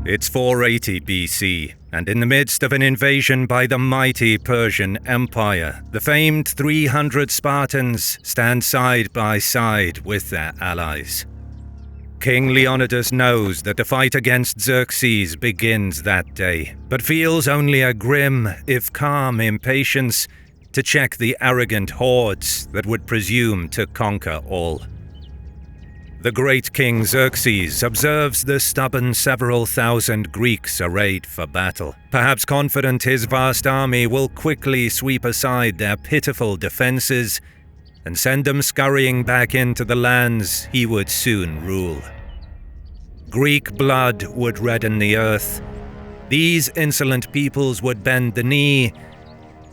It's 480 BC, and in the midst of an invasion by the mighty Persian Empire, the famed 300 Spartans stand side by side with their allies. King Leonidas knows that the fight against Xerxes begins that day, but feels only a grim, if calm, impatience to check the arrogant hordes that would presume to conquer all. The great King Xerxes observes the stubborn several thousand Greeks arrayed for battle, perhaps confident his vast army will quickly sweep aside their pitiful defenses and send them scurrying back into the lands he would soon rule. Greek blood would redden the earth, these insolent peoples would bend the knee,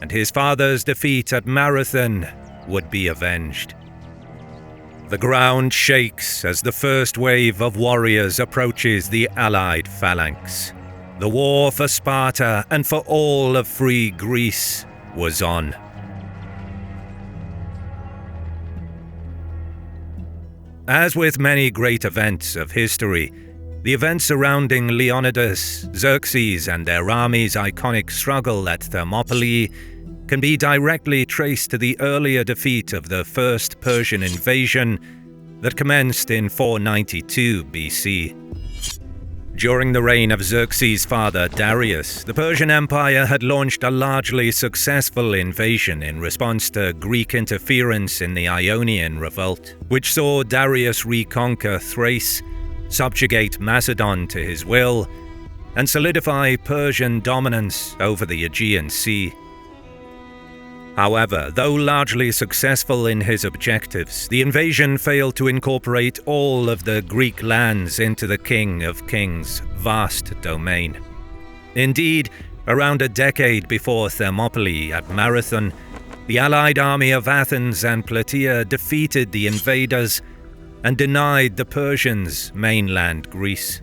and his father's defeat at Marathon would be avenged. The ground shakes as the first wave of warriors approaches the allied phalanx. The war for Sparta and for all of free Greece was on. As with many great events of history, the events surrounding Leonidas, Xerxes, and their army's iconic struggle at Thermopylae can be directly traced to the earlier defeat of the First Persian Invasion that commenced in 492 BC. During the reign of Xerxes' father Darius, the Persian Empire had launched a largely successful invasion in response to Greek interference in the Ionian Revolt, which saw Darius reconquer Thrace, subjugate Macedon to his will, and solidify Persian dominance over the Aegean Sea. However, though largely successful in his objectives, the invasion failed to incorporate all of the Greek lands into the King of Kings' vast domain. Indeed, around a decade before Thermopylae at Marathon, the allied army of Athens and Plataea defeated the invaders and denied the Persians mainland Greece.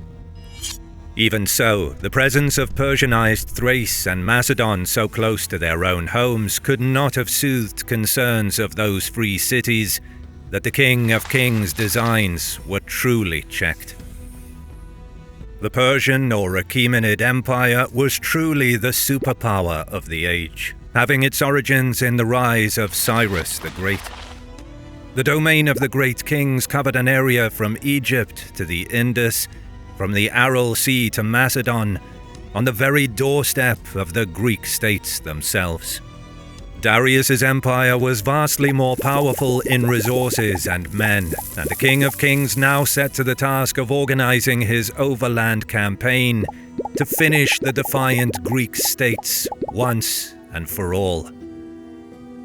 Even so, the presence of Persianized Thrace and Macedon so close to their own homes could not have soothed concerns of those free cities that the King of Kings' designs were truly checked. The Persian or Achaemenid Empire was truly the superpower of the age, having its origins in the rise of Cyrus the Great. The domain of the great kings covered an area from Egypt to the Indus, from the Aral Sea to Macedon, on the very doorstep of the Greek states themselves. Darius's empire was vastly more powerful in resources and men, and the King of Kings now set to the task of organizing his overland campaign to finish the defiant Greek states once and for all.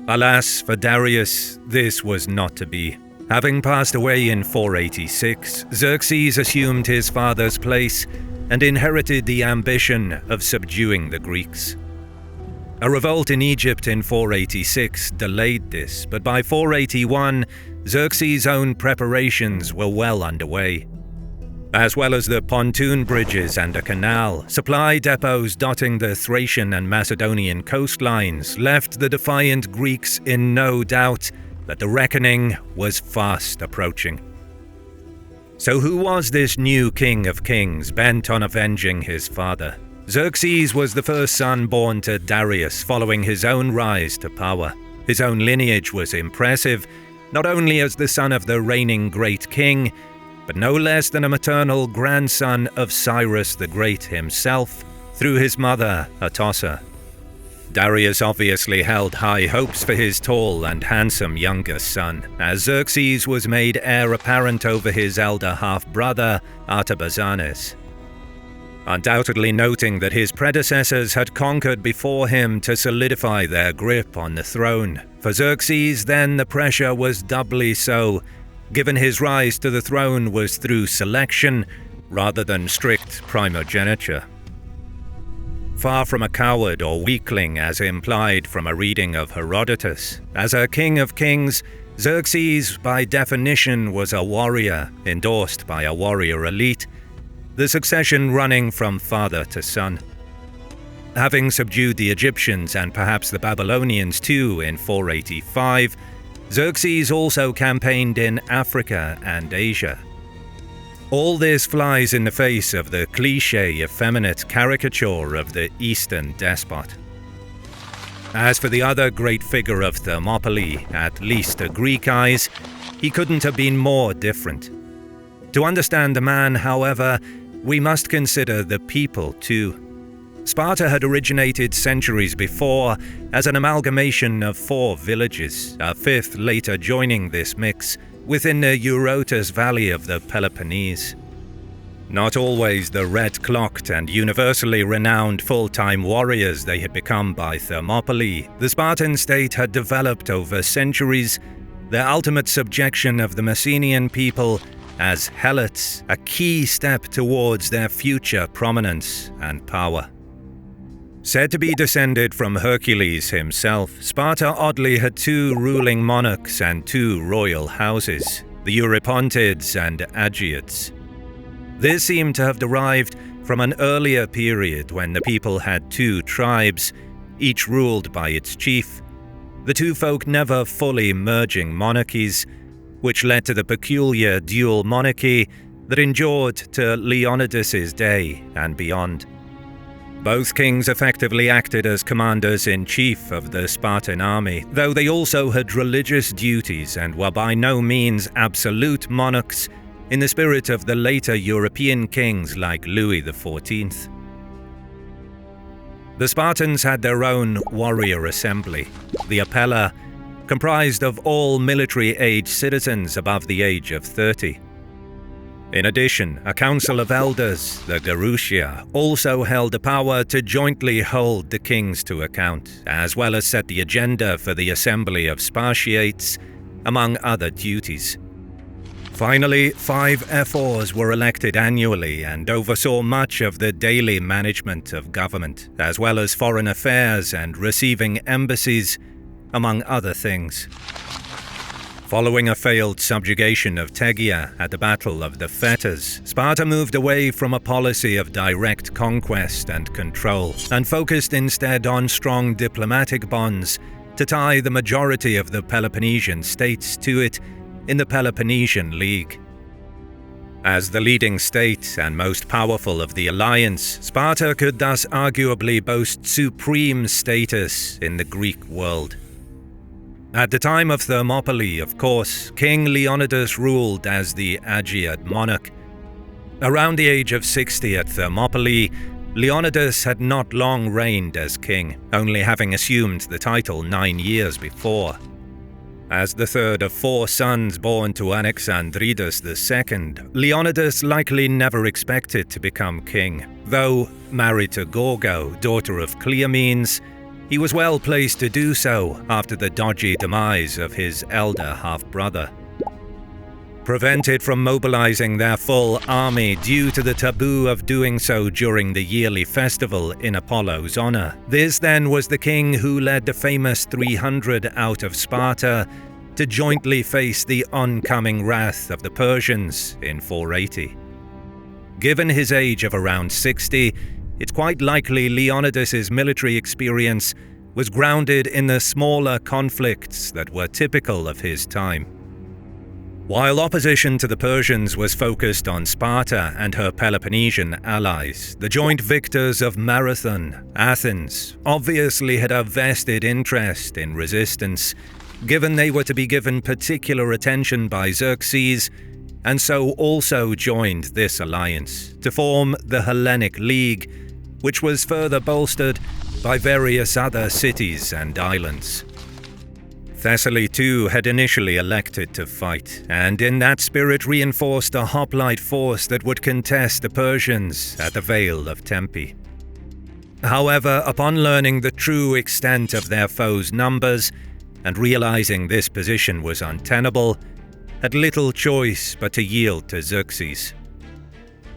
Alas, for Darius, this was not to be. Having passed away in 486, Xerxes assumed his father's place and inherited the ambition of subduing the Greeks. A revolt in Egypt in 486 delayed this, but by 481, Xerxes' own preparations were well underway. As well as the pontoon bridges and a canal, supply depots dotting the Thracian and Macedonian coastlines left the defiant Greeks in no doubt that the reckoning was fast approaching. So who was this new King of Kings bent on avenging his father? Xerxes was the first son born to Darius following his own rise to power. His own lineage was impressive, not only as the son of the reigning great king, but no less than a maternal grandson of Cyrus the Great himself, through his mother, Atossa. Darius obviously held high hopes for his tall and handsome younger son, as Xerxes was made heir apparent over his elder half-brother, Artabazanes. Undoubtedly noting that his predecessors had conquered before him to solidify their grip on the throne, for Xerxes then the pressure was doubly so, given his rise to the throne was through selection rather than strict primogeniture. Far from a coward or weakling as implied from a reading of Herodotus, as a king of kings, Xerxes by definition was a warrior, endorsed by a warrior elite, the succession running from father to son. Having subdued the Egyptians and perhaps the Babylonians too in 485, Xerxes also campaigned in Africa and Asia. All this flies in the face of the cliché effeminate caricature of the Eastern despot. As for the other great figure of Thermopylae, at least to Greek eyes, he couldn't have been more different. To understand the man, however, we must consider the people too. Sparta had originated centuries before as an amalgamation of 4 villages, a 5th later joining this mix, within the Eurotas valley of the Peloponnese. Not always the red-clocked and universally renowned full-time warriors they had become by Thermopylae, the Spartan state had developed over centuries their ultimate subjection of the Messenian people as helots, a key step towards their future prominence and power. Said to be descended from Hercules himself, Sparta oddly had 2 ruling monarchs and 2 royal houses, the Eurypontids and Agiads. This seemed to have derived from an earlier period when the people had 2 tribes, each ruled by its chief, the 2 folk never fully merging monarchies, which led to the peculiar dual monarchy that endured to Leonidas's day and beyond. Both kings effectively acted as commanders-in-chief of the Spartan army, though they also had religious duties and were by no means absolute monarchs in the spirit of the later European kings like Louis XIV. The Spartans had their own warrior assembly, the Apella, comprised of all military-age citizens above the age of 30. In addition, a council of elders, the Gerousia, also held the power to jointly hold the kings to account, as well as set the agenda for the assembly of Spartiates, among other duties. Finally, 5 ephors were elected annually and oversaw much of the daily management of government, as well as foreign affairs and receiving embassies, among other things. Following a failed subjugation of Tegea at the Battle of the Fetters, Sparta moved away from a policy of direct conquest and control, and focused instead on strong diplomatic bonds to tie the majority of the Peloponnesian states to it in the Peloponnesian League. As the leading state and most powerful of the alliance, Sparta could thus arguably boast supreme status in the Greek world. At the time of Thermopylae, of course, King Leonidas ruled as the Agiad monarch. Around the age of 60 at Thermopylae, Leonidas had not long reigned as king, only having assumed the title 9 years before. As the third of 4 sons born to Anaxandridas II, Leonidas likely never expected to become king, though, married to Gorgo, daughter of Cleomenes, he was well placed to do so after the dodgy demise of his elder half-brother. Prevented from mobilizing their full army due to the taboo of doing so during the yearly festival in Apollo's honor, this then was the king who led the famous 300 out of Sparta to jointly face the oncoming wrath of the Persians in 480. Given his age of around 60, it's quite likely Leonidas's military experience was grounded in the smaller conflicts that were typical of his time. While opposition to the Persians was focused on Sparta and her Peloponnesian allies, the joint victors of Marathon, Athens, obviously had a vested interest in resistance, given they were to be given particular attention by Xerxes, and so also joined this alliance to form the Hellenic League, which was further bolstered by various other cities and islands. Thessaly too had initially elected to fight, and in that spirit reinforced a hoplite force that would contest the Persians at the Vale of Tempe. However, upon learning the true extent of their foes' numbers, and realizing this position was untenable, had little choice but to yield to Xerxes.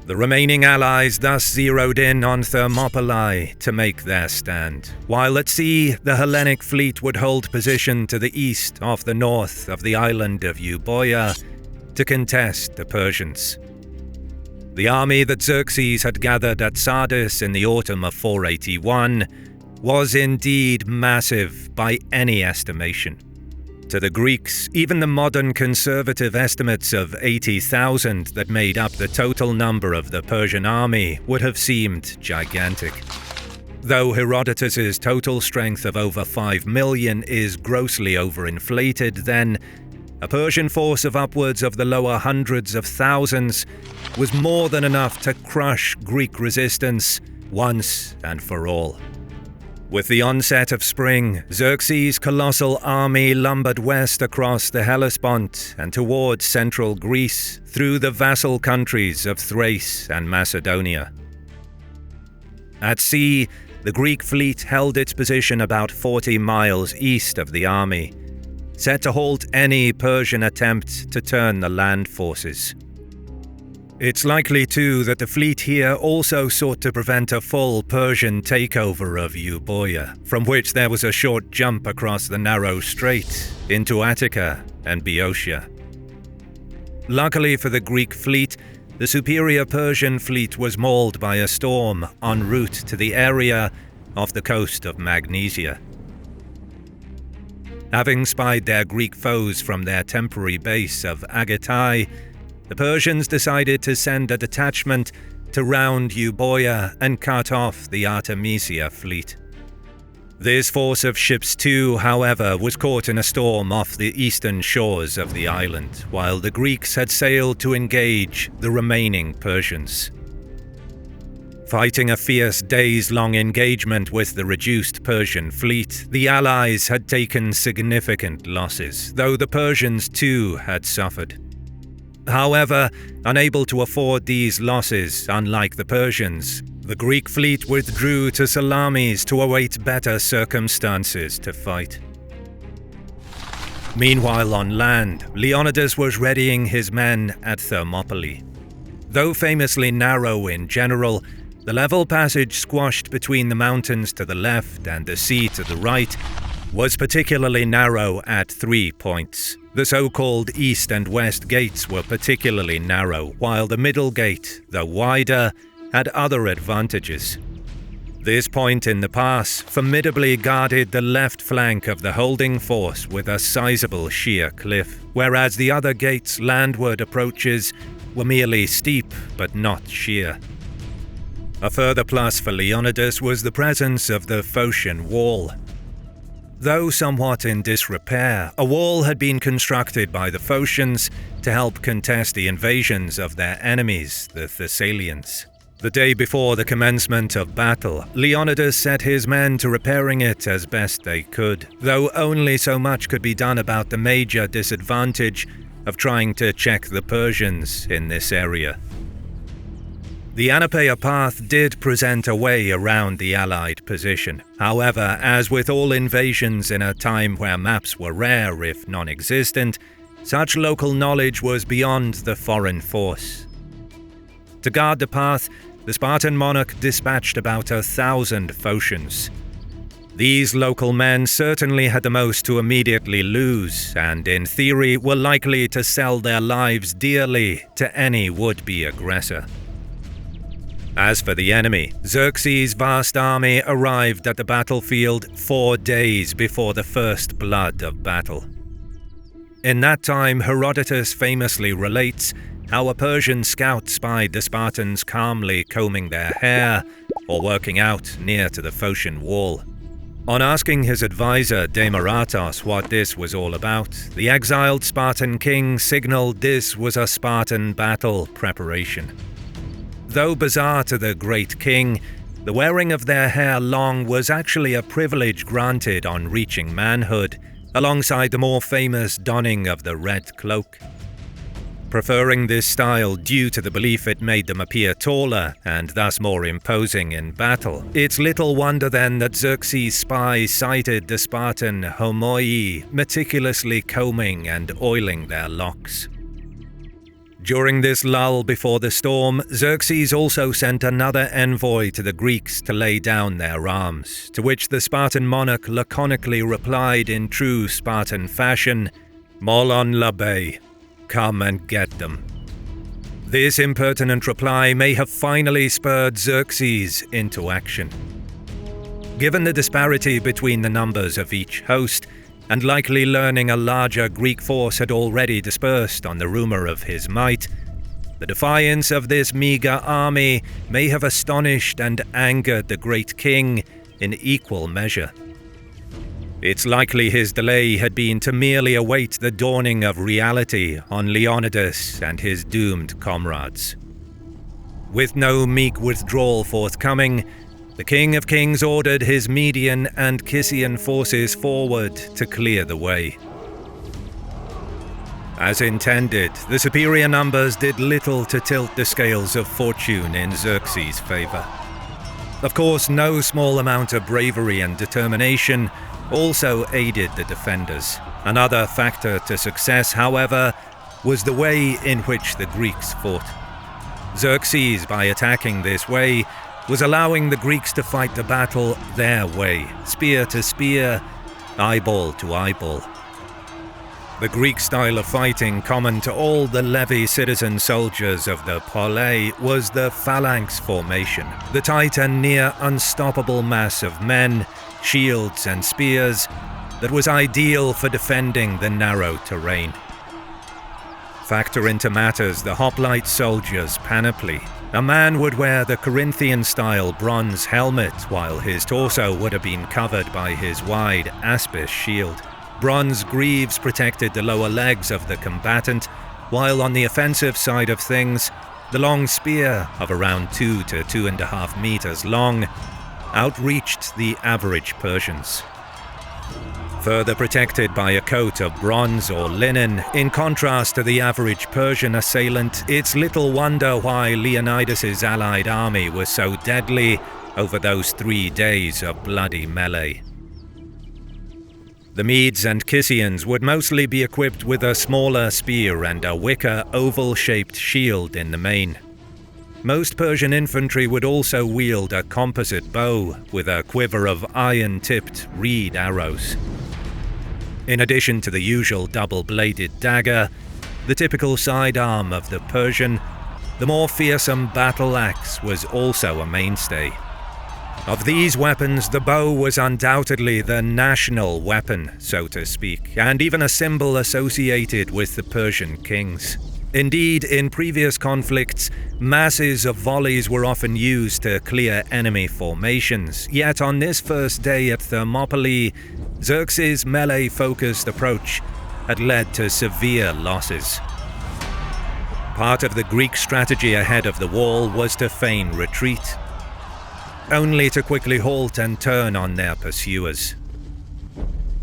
The remaining allies thus zeroed in on Thermopylae to make their stand, while at sea the Hellenic fleet would hold position to the east off the north of the island of Euboea to contest the Persians. The army that Xerxes had gathered at Sardis in the autumn of 481 was indeed massive by any estimation. To the Greeks, even the modern conservative estimates of 80,000 that made up the total number of the Persian army would have seemed gigantic. Though Herodotus's total strength of over 5 million is grossly overinflated, then a Persian force of upwards of the lower hundreds of thousands was more than enough to crush Greek resistance once and for all. With the onset of spring, Xerxes' colossal army lumbered west across the Hellespont and towards central Greece through the vassal countries of Thrace and Macedonia. At sea, the Greek fleet held its position about 40 miles east of the army, set to halt any Persian attempt to turn the land forces. It's likely too that the fleet here also sought to prevent a full Persian takeover of Euboea, from which there was a short jump across the narrow strait into Attica and Boeotia. Luckily for the Greek fleet, the superior Persian fleet was mauled by a storm en route to the area off the coast of Magnesia. Having spied their Greek foes from their temporary base of Agatai, the Persians decided to send a detachment to round Euboea and cut off the Artemisia fleet. This force of ships too, however, was caught in a storm off the eastern shores of the island, while the Greeks had sailed to engage the remaining Persians. Fighting a fierce days-long engagement with the reduced Persian fleet, the Allies had taken significant losses, though the Persians too had suffered. However, unable to afford these losses, unlike the Persians, the Greek fleet withdrew to Salamis to await better circumstances to fight. Meanwhile on land, Leonidas was readying his men at Thermopylae. Though famously narrow in general, the level passage squashed between the mountains to the left and the sea to the right was particularly narrow at 3 points. The so-called east and west gates were particularly narrow, while the middle gate, though wider, had other advantages. This point in the pass formidably guarded the left flank of the holding force with a sizable sheer cliff, whereas the other gate's landward approaches were merely steep but not sheer. A further plus for Leonidas was the presence of the Phocian Wall. Though somewhat in disrepair, a wall had been constructed by the Phocians to help contest the invasions of their enemies, the Thessalians. The day before the commencement of battle, Leonidas set his men to repairing it as best they could, though only so much could be done about the major disadvantage of trying to check the Persians in this area. The Anapaea path did present a way around the Allied position. However, as with all invasions in a time where maps were rare if non-existent, such local knowledge was beyond the foreign force. To guard the path, the Spartan monarch dispatched about 1,000 Phocians. These local men certainly had the most to immediately lose, and in theory were likely to sell their lives dearly to any would-be aggressor. As for the enemy, Xerxes' vast army arrived at the battlefield 4 days before the first blood of battle. In that time, Herodotus famously relates how a Persian scout spied the Spartans calmly combing their hair or working out near to the Phocian Wall. On asking his advisor Demaratos what this was all about, the exiled Spartan king signaled this was a Spartan battle preparation. Though bizarre to the great king, the wearing of their hair long was actually a privilege granted on reaching manhood, alongside the more famous donning of the red cloak. Preferring this style due to the belief it made them appear taller and thus more imposing in battle, it's little wonder then that Xerxes' spies sighted the Spartan homoi meticulously combing and oiling their locks. During this lull before the storm, Xerxes also sent another envoy to the Greeks to lay down their arms, to which the Spartan monarch laconically replied in true Spartan fashion, "Molon labe, come and get them." This impertinent reply may have finally spurred Xerxes into action. Given the disparity between the numbers of each host, and likely learning a larger Greek force had already dispersed on the rumor of his might, the defiance of this meager army may have astonished and angered the great king in equal measure. It's likely his delay had been to merely await the dawning of reality on Leonidas and his doomed comrades. With no meek withdrawal forthcoming, the King of Kings ordered his Median and Kissian forces forward to clear the way. As intended, the superior numbers did little to tilt the scales of fortune in Xerxes' favor. Of course, no small amount of bravery and determination also aided the defenders. Another factor to success, however, was the way in which the Greeks fought. Xerxes, by attacking this way, was allowing the Greeks to fight the battle their way, spear to spear, eyeball to eyeball. The Greek style of fighting, common to all the levy citizen soldiers of the Plataea, was the phalanx formation, the tight and near unstoppable mass of men, shields and spears that was ideal for defending the narrow terrain. Factor into matters the hoplite soldier's panoply. A man would wear the Corinthian-style bronze helmet, while his torso would have been covered by his wide aspis shield. Bronze greaves protected the lower legs of the combatant, while on the offensive side of things, the long spear of around 2 to 2.5 meters long outreached the average Persians. Further protected by a coat of bronze or linen, in contrast to the average Persian assailant, it's little wonder why Leonidas's allied army was so deadly over those 3 days of bloody melee. The Medes and Kissians would mostly be equipped with a smaller spear and a wicker oval-shaped shield in the main. Most Persian infantry would also wield a composite bow with a quiver of iron-tipped reed arrows. In addition to the usual double-bladed dagger, the typical sidearm of the Persian, the more fearsome battle axe was also a mainstay. Of these weapons, the bow was undoubtedly the national weapon, so to speak, and even a symbol associated with the Persian kings. Indeed, in previous conflicts, masses of volleys were often used to clear enemy formations, yet on this first day at Thermopylae, Xerxes' melee-focused approach had led to severe losses. Part of the Greek strategy ahead of the wall was to feign retreat, only to quickly halt and turn on their pursuers.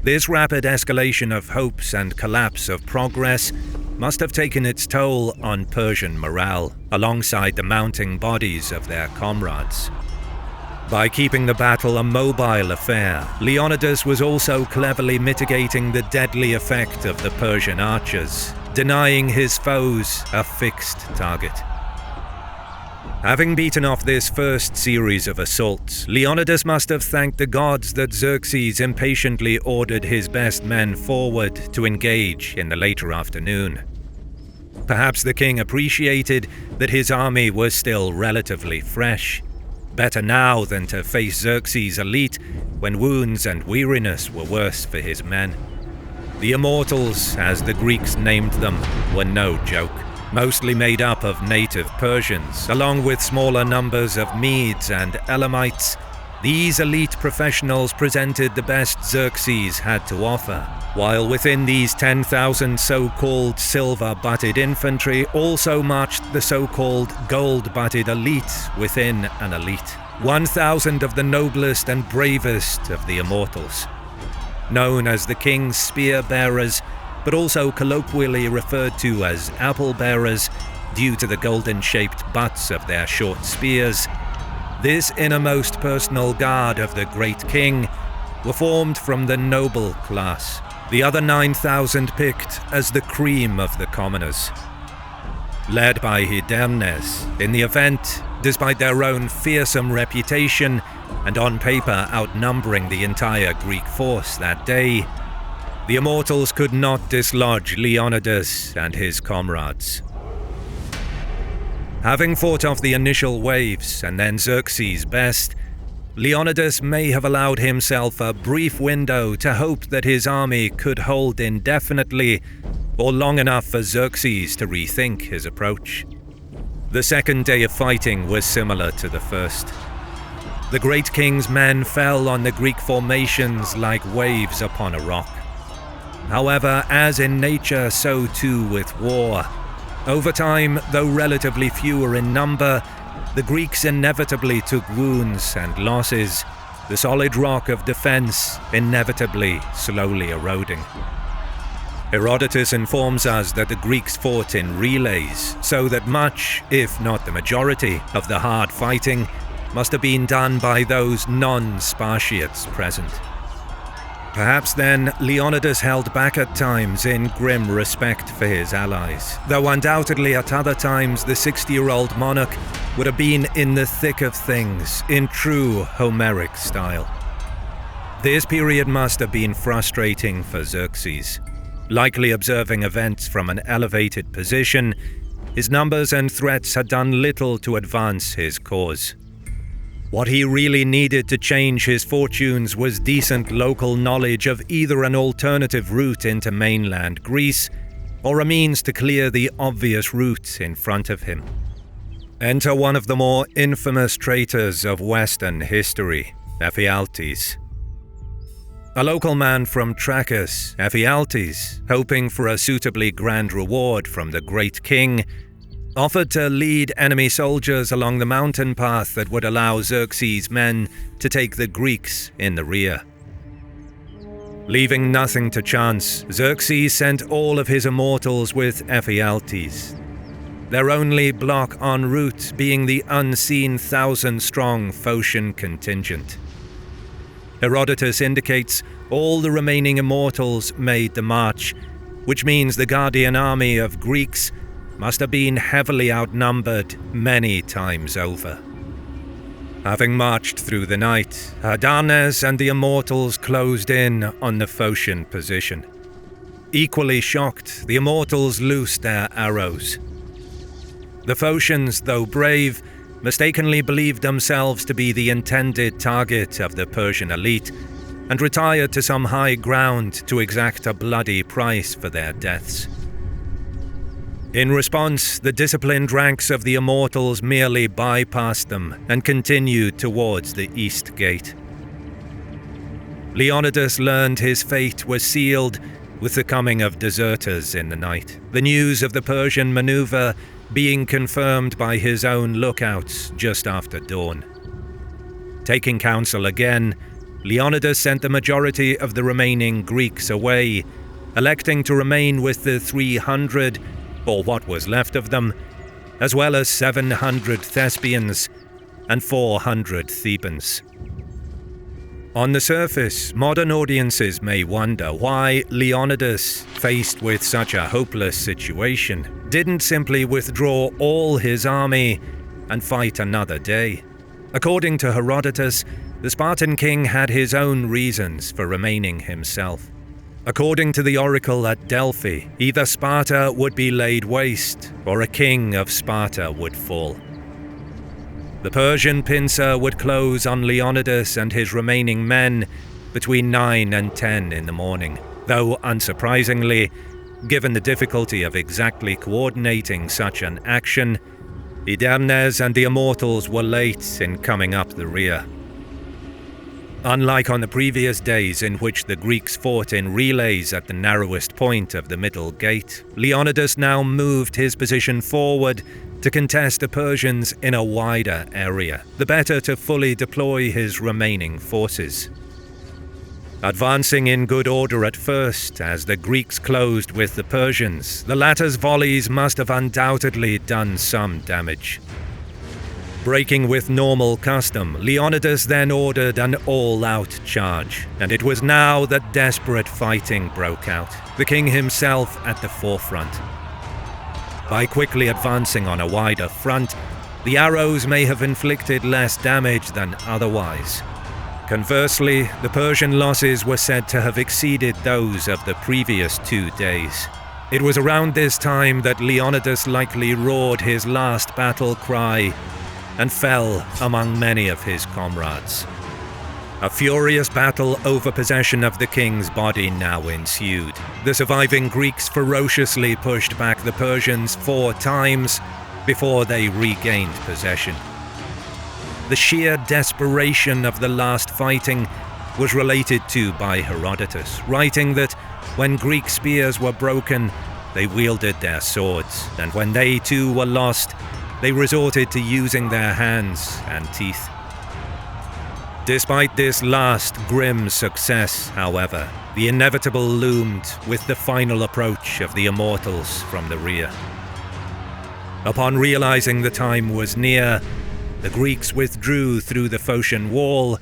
This rapid escalation of hopes and collapse of progress must have taken its toll on Persian morale, alongside the mounting bodies of their comrades. By keeping the battle a mobile affair, Leonidas was also cleverly mitigating the deadly effect of the Persian archers, denying his foes a fixed target. Having beaten off this first series of assaults, Leonidas must have thanked the gods that Xerxes impatiently ordered his best men forward to engage in the later afternoon. Perhaps the king appreciated that his army was still relatively fresh. Better now than to face Xerxes' elite when wounds and weariness were worse for his men. The Immortals, as the Greeks named them, were no joke. Mostly made up of native Persians, along with smaller numbers of Medes and Elamites, these elite professionals presented the best Xerxes had to offer, while within these 10,000 so-called silver-butted infantry also marched the so-called gold-butted elite within an elite, 1,000 of the noblest and bravest of the Immortals. Known as the King's Spear-Bearers, but also colloquially referred to as apple-bearers due to the golden-shaped butts of their short spears, this innermost personal guard of the great king were formed from the noble class, the other 9,000 picked as the cream of the commoners. Led by Hydarnes, in the event, despite their own fearsome reputation and on paper outnumbering the entire Greek force that day, the Immortals could not dislodge Leonidas and his comrades. Having fought off the initial waves and then Xerxes' best, Leonidas may have allowed himself a brief window to hope that his army could hold indefinitely, or long enough for Xerxes to rethink his approach. The second day of fighting was similar to the first. The great king's men fell on the Greek formations like waves upon a rock. However, as in nature, so too with war. Over time, though relatively fewer in number, the Greeks inevitably took wounds and losses, the solid rock of defense inevitably slowly eroding. Herodotus informs us that the Greeks fought in relays, so that much, if not the majority, of the hard fighting must have been done by those non-Spartiates present. Perhaps then, Leonidas held back at times in grim respect for his allies, though undoubtedly at other times the 60-year-old monarch would have been in the thick of things, in true Homeric style. This period must have been frustrating for Xerxes. Likely observing events from an elevated position, his numbers and threats had done little to advance his cause. What he really needed to change his fortunes was decent local knowledge of either an alternative route into mainland Greece, or a means to clear the obvious route in front of him. Enter one of the more infamous traitors of Western history, Ephialtes. A local man from Trachis, Ephialtes, hoping for a suitably grand reward from the great king, offered to lead enemy soldiers along the mountain path that would allow Xerxes' men to take the Greeks in the rear. Leaving nothing to chance, Xerxes sent all of his immortals with Ephialtes, their only block en route being the unseen 1,000-strong Phocian contingent. Herodotus indicates all the remaining immortals made the march, which means the guardian army of Greeks must have been heavily outnumbered many times over. Having marched through the night, Dardanus and the immortals closed in on the Phocian position. Equally shocked, the immortals loosed their arrows. The Phocians, though brave, mistakenly believed themselves to be the intended target of the Persian elite, and retired to some high ground to exact a bloody price for their deaths. In response, the disciplined ranks of the immortals merely bypassed them and continued towards the east gate. Leonidas learned his fate was sealed with the coming of deserters in the night, the news of the Persian maneuver being confirmed by his own lookouts just after dawn. Taking counsel again, Leonidas sent the majority of the remaining Greeks away, electing to remain with the 300, or what was left of them, as well as 700 Thespians and 400 Thebans. On the surface, modern audiences may wonder why Leonidas, faced with such a hopeless situation, didn't simply withdraw all his army and fight another day. According to Herodotus, the Spartan king had his own reasons for remaining himself. According to the oracle at Delphi, either Sparta would be laid waste, or a king of Sparta would fall. The Persian pincer would close on Leonidas and his remaining men between 9 and 10 in the morning, though unsurprisingly, given the difficulty of exactly coordinating such an action, Dardanus and the immortals were late in coming up the rear. Unlike on the previous days in which the Greeks fought in relays at the narrowest point of the middle gate, Leonidas now moved his position forward to contest the Persians in a wider area, the better to fully deploy his remaining forces. Advancing in good order at first, as the Greeks closed with the Persians, the latter's volleys must have undoubtedly done some damage. Breaking with normal custom, Leonidas then ordered an all-out charge, and it was now that desperate fighting broke out, the king himself at the forefront. By quickly advancing on a wider front, the arrows may have inflicted less damage than otherwise. Conversely, the Persian losses were said to have exceeded those of the previous 2 days. It was around this time that Leonidas likely roared his last battle cry and fell among many of his comrades. A furious battle over possession of the king's body now ensued. The surviving Greeks ferociously pushed back the Persians 4 times before they regained possession. The sheer desperation of the last fighting was related to by Herodotus, writing that when Greek spears were broken, they wielded their swords, and when they too were lost, they resorted to using their hands and teeth. Despite this last grim success, however, the inevitable loomed with the final approach of the immortals from the rear. Upon realizing the time was near, the Greeks withdrew through the Phocian wall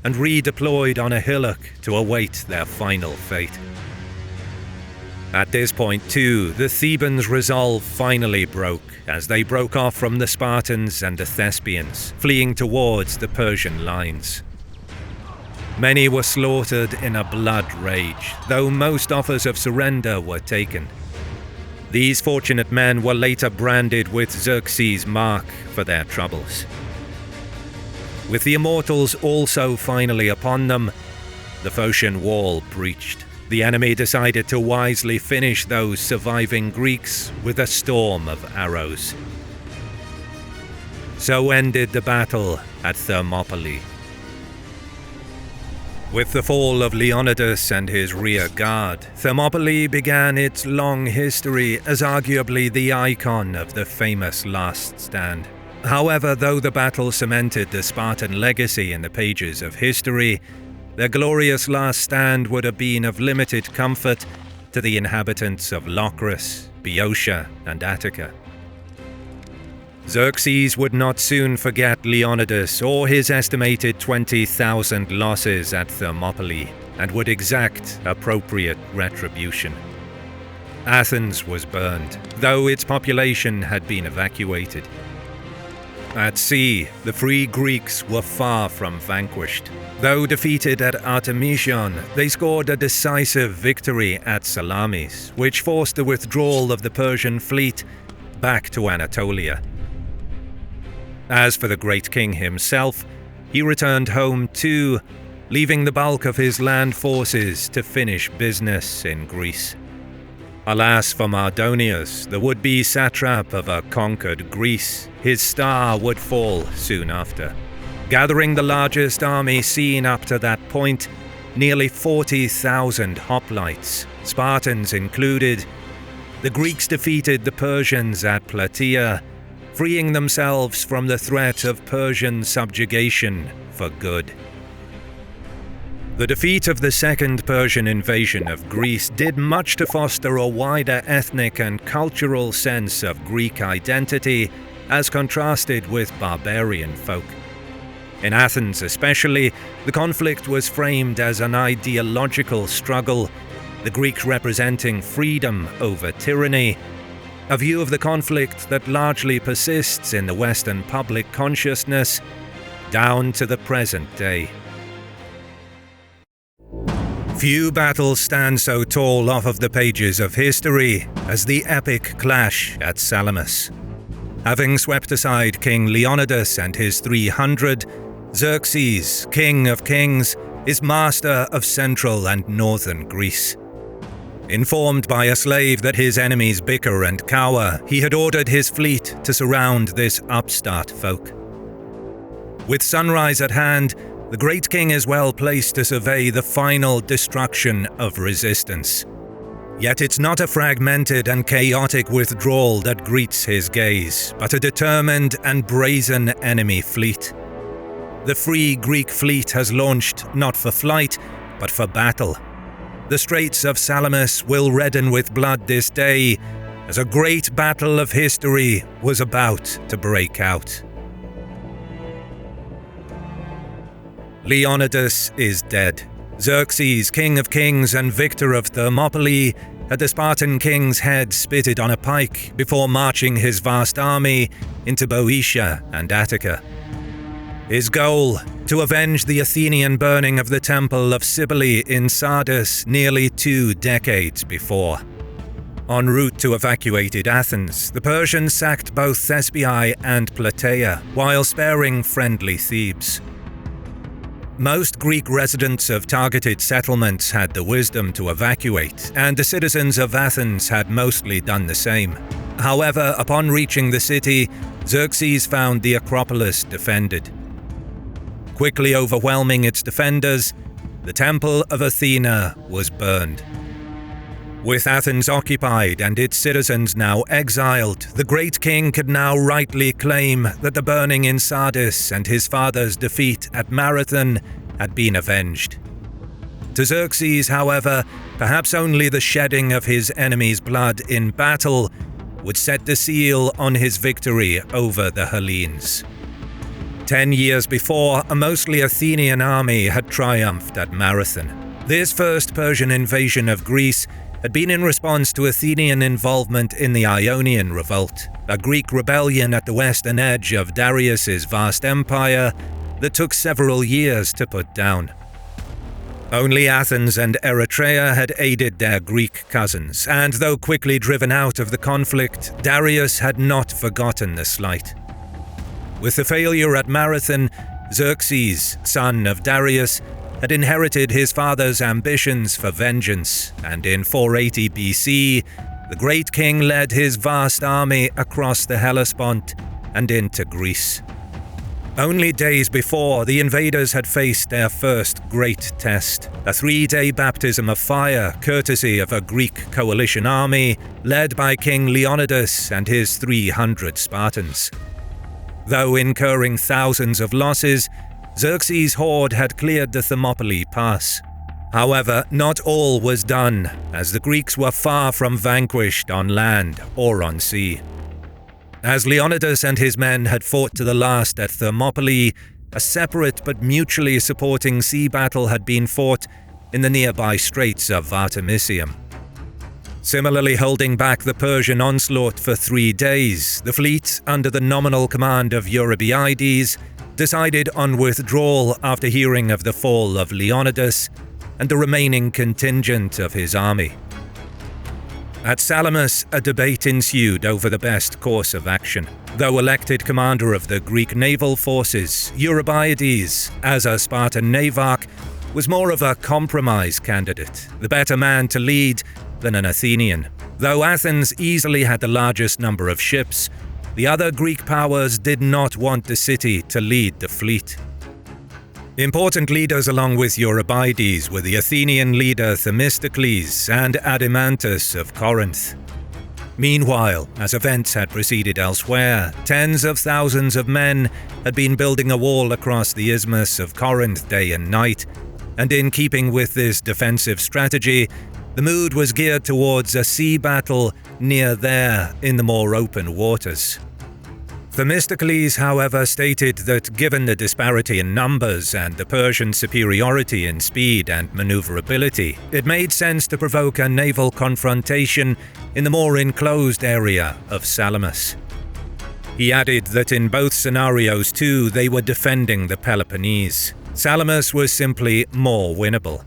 and redeployed on a hillock to await their final fate. At this point too, the Thebans' resolve finally broke as they broke off from the Spartans and the Thespians, fleeing towards the Persian lines. Many were slaughtered in a blood rage, though most offers of surrender were taken. These fortunate men were later branded with Xerxes' mark for their troubles. With the immortals also finally upon them, the Phocian wall breached. The enemy decided to wisely finish those surviving Greeks with a storm of arrows. So ended the battle at Thermopylae. With the fall of Leonidas and his rear guard, Thermopylae began its long history as arguably the icon of the famous last stand. However, though the battle cemented the Spartan legacy in the pages of history, their glorious last stand would have been of limited comfort to the inhabitants of Locris, Boeotia, and Attica. Xerxes would not soon forget Leonidas or his estimated 20,000 losses at Thermopylae, and would exact appropriate retribution. Athens was burned, though its population had been evacuated. At sea, the free Greeks were far from vanquished. Though defeated at Artemision, they scored a decisive victory at Salamis, which forced the withdrawal of the Persian fleet back to Anatolia. As for the great king himself, he returned home too, leaving the bulk of his land forces to finish business in Greece. Alas for Mardonius, the would-be satrap of a conquered Greece, his star would fall soon after. Gathering the largest army seen up to that point, nearly 40,000 hoplites, Spartans included, the Greeks defeated the Persians at Plataea, freeing themselves from the threat of Persian subjugation for good. The defeat of the Second Persian Invasion of Greece did much to foster a wider ethnic and cultural sense of Greek identity as contrasted with barbarian folk. In Athens especially, the conflict was framed as an ideological struggle, the Greeks representing freedom over tyranny, a view of the conflict that largely persists in the Western public consciousness down to the present day. Few battles stand so tall off of the pages of history as the epic clash at Salamis. Having swept aside King Leonidas and his 300, Xerxes, king of kings, is master of central and northern Greece. Informed by a slave that his enemies bicker and cower, he had ordered his fleet to surround this upstart folk. With sunrise at hand, the great king is well placed to survey the final destruction of resistance. Yet it's not a fragmented and chaotic withdrawal that greets his gaze, but a determined and brazen enemy fleet. The free Greek fleet has launched not for flight, but for battle. The Straits of Salamis will redden with blood this day, as a great battle of history was about to break out. Leonidas is dead. Xerxes, king of kings and victor of Thermopylae, had the Spartan king's head spitted on a pike before marching his vast army into Boeotia and Attica. His goal, to avenge the Athenian burning of the temple of Cybele in Sardis nearly 2 decades before. En route to evacuated Athens, the Persians sacked both Thespiae and Plataea, while sparing friendly Thebes. Most Greek residents of targeted settlements had the wisdom to evacuate, and the citizens of Athens had mostly done the same. However, upon reaching the city, Xerxes found the Acropolis defended. Quickly overwhelming its defenders, the Temple of Athena was burned. With Athens occupied and its citizens now exiled, the great king could now rightly claim that the burning in Sardis and his father's defeat at Marathon had been avenged. To Xerxes, however, perhaps only the shedding of his enemy's blood in battle would set the seal on his victory over the Hellenes. 10 years before, a mostly Athenian army had triumphed at Marathon. This first Persian invasion of Greece had been in response to Athenian involvement in the Ionian Revolt, a Greek rebellion at the western edge of Darius's vast empire that took several years to put down. Only Athens and Eretria had aided their Greek cousins, and though quickly driven out of the conflict, Darius had not forgotten the slight. With the failure at Marathon, Xerxes, son of Darius, had inherited his father's ambitions for vengeance, and in 480 BC, the great king led his vast army across the Hellespont and into Greece. Only days before, the invaders had faced their first great test, a 3-day baptism of fire courtesy of a Greek coalition army led by King Leonidas and his 300 Spartans. Though incurring thousands of losses, Xerxes' horde had cleared the Thermopylae pass. However, not all was done, as the Greeks were far from vanquished on land or on sea. As Leonidas and his men had fought to the last at Thermopylae, a separate but mutually supporting sea battle had been fought in the nearby straits of Artemisium. Similarly holding back the Persian onslaught for 3 days, the fleet, under the nominal command of Eurybiades, decided on withdrawal after hearing of the fall of Leonidas and the remaining contingent of his army. At Salamis, a debate ensued over the best course of action. Though elected commander of the Greek naval forces, Eurybiades, as a Spartan navarch, was more of a compromise candidate, the better man to lead than an Athenian. Though Athens easily had the largest number of ships, the other Greek powers did not want the city to lead the fleet. Important leaders along with Eurybiades were the Athenian leader Themistocles and Adimantus of Corinth. Meanwhile, as events had proceeded elsewhere, tens of thousands of men had been building a wall across the isthmus of Corinth day and night, and in keeping with this defensive strategy, the mood was geared towards a sea battle near there in the more open waters. Themistocles, however, stated that given the disparity in numbers and the Persian superiority in speed and maneuverability, it made sense to provoke a naval confrontation in the more enclosed area of Salamis. He added that in both scenarios too, they were defending the Peloponnese. Salamis was simply more winnable.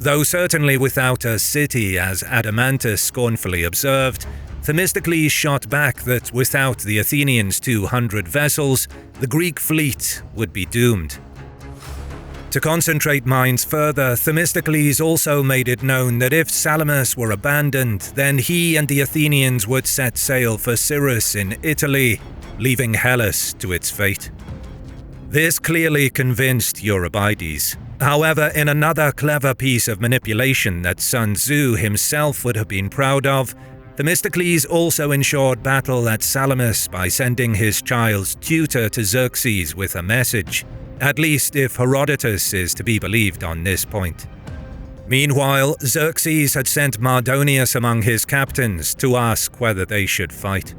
Though certainly without a city, as Adimantus scornfully observed, Themistocles shot back that without the Athenians' 200 vessels, the Greek fleet would be doomed. To concentrate minds further, Themistocles also made it known that if Salamis were abandoned, then he and the Athenians would set sail for Cyrrhus in Italy, leaving Hellas to its fate. This clearly convinced Eurybiades. However, in another clever piece of manipulation that Sun Tzu himself would have been proud of, Themistocles also ensured battle at Salamis by sending his child's tutor to Xerxes with a message, at least if Herodotus is to be believed on this point. Meanwhile, Xerxes had sent Mardonius among his captains to ask whether they should fight.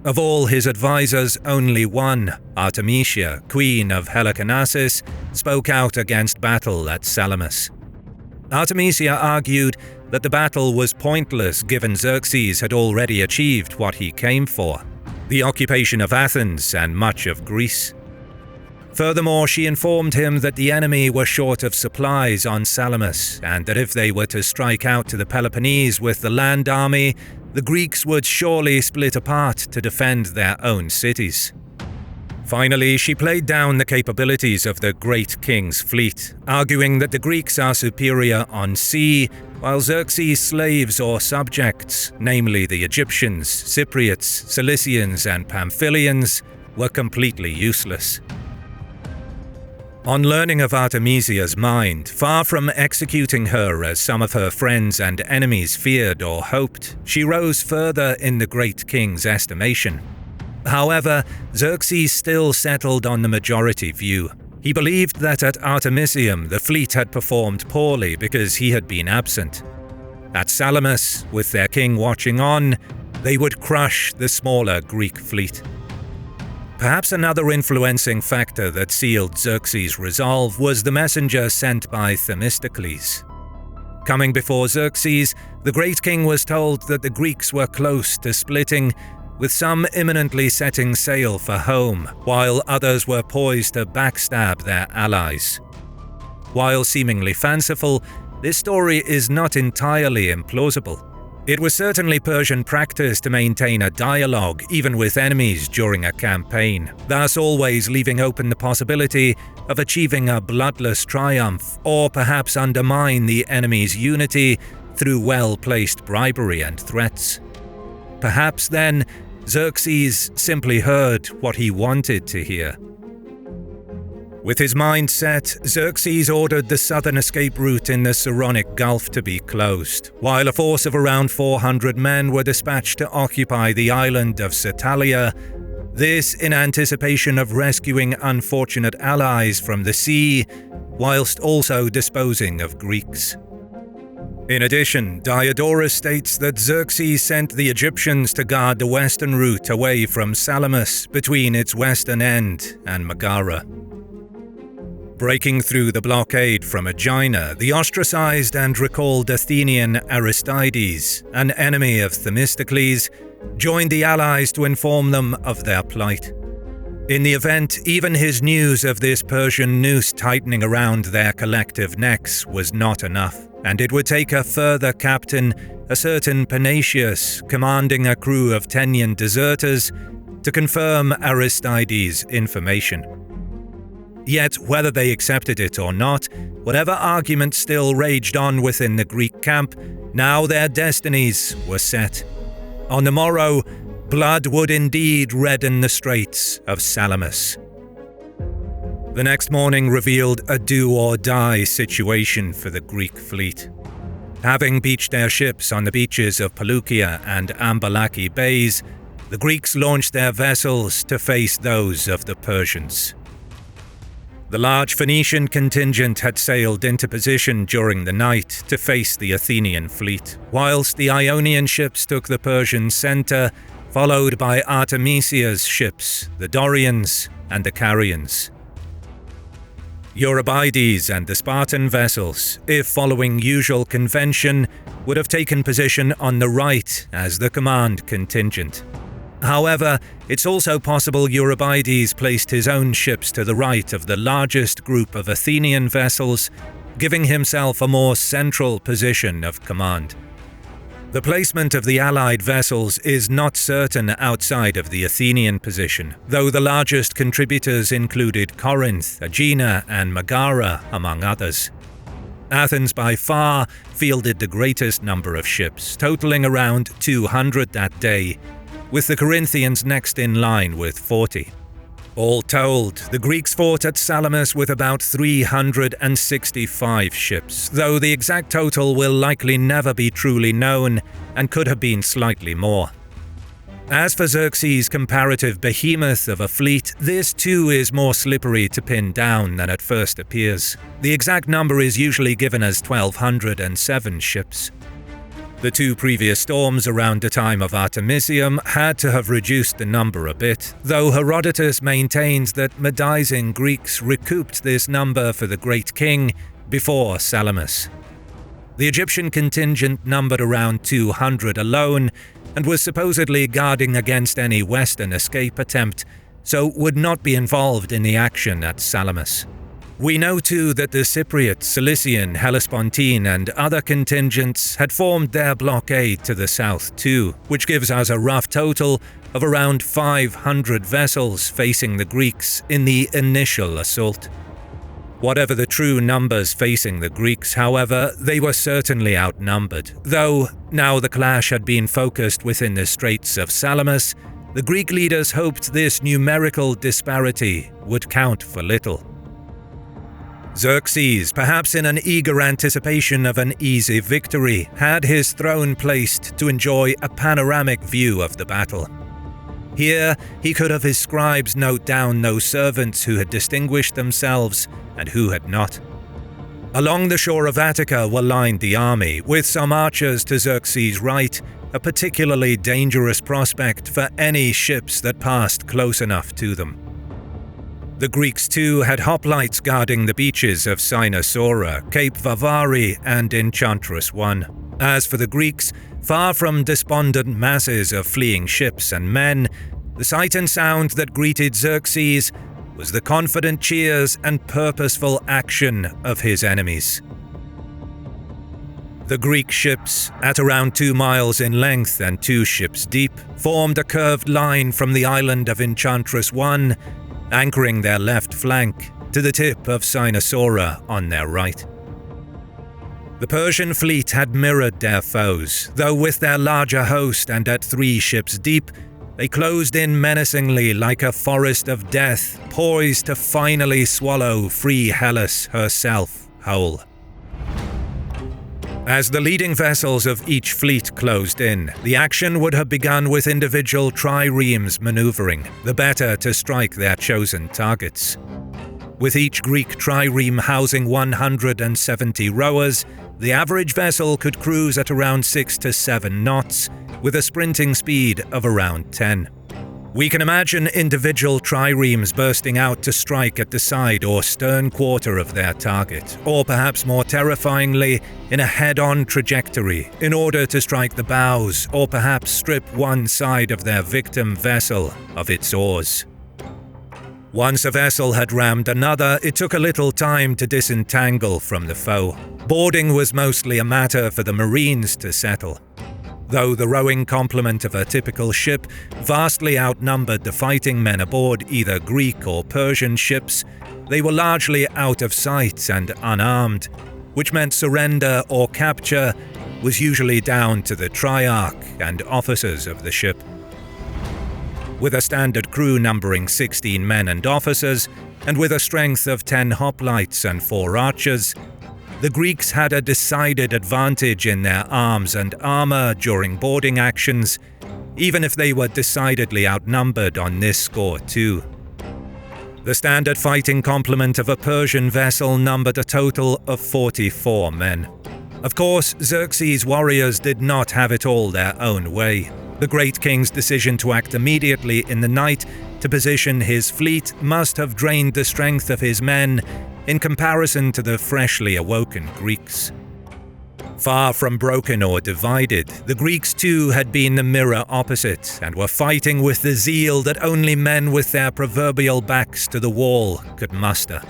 Of all his advisors, only one, Artemisia, queen of Helicarnassus, spoke out against battle at Salamis. Artemisia argued that the battle was pointless given Xerxes had already achieved what he came for, the occupation of Athens and much of Greece. Furthermore, she informed him that the enemy were short of supplies on Salamis, and that if they were to strike out to the Peloponnese with the land army, the Greeks would surely split apart to defend their own cities. Finally, she played down the capabilities of the great king's fleet, arguing that the Greeks are superior on sea, while Xerxes' slaves or subjects, namely the Egyptians, Cypriots, Cilicians, and Pamphylians, were completely useless. On learning of Artemisia's mind, far from executing her as some of her friends and enemies feared or hoped, she rose further in the great king's estimation. However, Xerxes still settled on the majority view. He believed that at Artemisium the fleet had performed poorly because he had been absent. At Salamis, with their king watching on, they would crush the smaller Greek fleet. Perhaps another influencing factor that sealed Xerxes' resolve was the messenger sent by Themistocles. Coming before Xerxes, the great king was told that the Greeks were close to splitting, with some imminently setting sail for home, while others were poised to backstab their allies. While seemingly fanciful, this story is not entirely implausible. It was certainly Persian practice to maintain a dialogue even with enemies during a campaign, thus always leaving open the possibility of achieving a bloodless triumph, or perhaps undermine the enemy's unity through well-placed bribery and threats. Perhaps then, Xerxes simply heard what he wanted to hear. With his mind set, Xerxes ordered the southern escape route in the Saronic Gulf to be closed, while a force of around 400 men were dispatched to occupy the island of Satalia, this in anticipation of rescuing unfortunate allies from the sea, whilst also disposing of Greeks. In addition, Diodorus states that Xerxes sent the Egyptians to guard the western route away from Salamis between its western end and Megara. Breaking through the blockade from Aegina, the ostracized and recalled Athenian Aristides, an enemy of Themistocles, joined the allies to inform them of their plight. In the event, even his news of this Persian noose tightening around their collective necks was not enough, and it would take a further captain, a certain Panatius, commanding a crew of Tenian deserters, to confirm Aristides' information. Yet, whether they accepted it or not, whatever argument still raged on within the Greek camp, now their destinies were set. On the morrow, blood would indeed redden the straits of Salamis. The next morning revealed a do-or-die situation for the Greek fleet. Having beached their ships on the beaches of Pelukia and Ambalaki bays, the Greeks launched their vessels to face those of the Persians. The large Phoenician contingent had sailed into position during the night to face the Athenian fleet, whilst the Ionian ships took the Persian center, followed by Artemisia's ships, the Dorians and the Carians. Eurybiades and the Spartan vessels, if following usual convention, would have taken position on the right as the command contingent. However, it's also possible Eurybiades placed his own ships to the right of the largest group of Athenian vessels, giving himself a more central position of command. The placement of the allied vessels is not certain outside of the Athenian position, though the largest contributors included Corinth, Aegina, and Megara, among others. Athens by far fielded the greatest number of ships, totaling around 200 that day, with the Corinthians next in line with 40. All told, the Greeks fought at Salamis with about 365 ships, though the exact total will likely never be truly known and could have been slightly more. As for Xerxes' comparative behemoth of a fleet, this too is more slippery to pin down than at first appears. The exact number is usually given as 1,207 ships. The two previous storms around the time of Artemisium had to have reduced the number a bit, though Herodotus maintains that Medizing Greeks recouped this number for the great king before Salamis. The Egyptian contingent numbered around 200 alone and was supposedly guarding against any western escape attempt, so would not be involved in the action at Salamis. We know too that the Cypriot, Cilician, Hellespontine and other contingents had formed their blockade to the south too, which gives us a rough total of around 500 vessels facing the Greeks in the initial assault. Whatever the true numbers facing the Greeks, however, they were certainly outnumbered, though now the clash had been focused within the Straits of Salamis, the Greek leaders hoped this numerical disparity would count for little. Xerxes, perhaps in an eager anticipation of an easy victory, had his throne placed to enjoy a panoramic view of the battle. Here, he could have his scribes note down those servants who had distinguished themselves and who had not. Along the shore of Attica were lined the army, with some archers to Xerxes' right, a particularly dangerous prospect for any ships that passed close enough to them. The Greeks too had hoplites guarding the beaches of Cynosura, Cape Varvary and Enchantress I. As for the Greeks, far from despondent masses of fleeing ships and men, the sight and sound that greeted Xerxes was the confident cheers and purposeful action of his enemies. The Greek ships, at around 2 miles in length and 2 ships deep, formed a curved line from the island of Enchantress I, anchoring their left flank to the tip of Cynosura on their right. The Persian fleet had mirrored their foes, though with their larger host and at 3 ships deep, they closed in menacingly like a forest of death, poised to finally swallow free Hellas herself whole. As the leading vessels of each fleet closed in, the action would have begun with individual triremes maneuvering, the better to strike their chosen targets. With each Greek trireme housing 170 rowers, the average vessel could cruise at around 6 to 7 knots, with a sprinting speed of around 10. We can imagine individual triremes bursting out to strike at the side or stern quarter of their target, or perhaps more terrifyingly, in a head-on trajectory, in order to strike the bows or perhaps strip one side of their victim vessel of its oars. Once a vessel had rammed another, it took a little time to disentangle from the foe. Boarding was mostly a matter for the marines to settle. Though the rowing complement of a typical ship vastly outnumbered the fighting men aboard either Greek or Persian ships, they were largely out of sight and unarmed, which meant surrender or capture was usually down to the triarch and officers of the ship. With a standard crew numbering 16 men and officers, and with a strength of 10 hoplites and 4 archers, the Greeks had a decided advantage in their arms and armor during boarding actions, even if they were decidedly outnumbered on this score too. The standard fighting complement of a Persian vessel numbered a total of 44 men. Of course, Xerxes' warriors did not have it all their own way. The great king's decision to act immediately in the night to position his fleet must have drained the strength of his men in comparison to the freshly awoken Greeks. Far from broken or divided, the Greeks too had been the mirror opposite and were fighting with the zeal that only men with their proverbial backs to the wall could muster.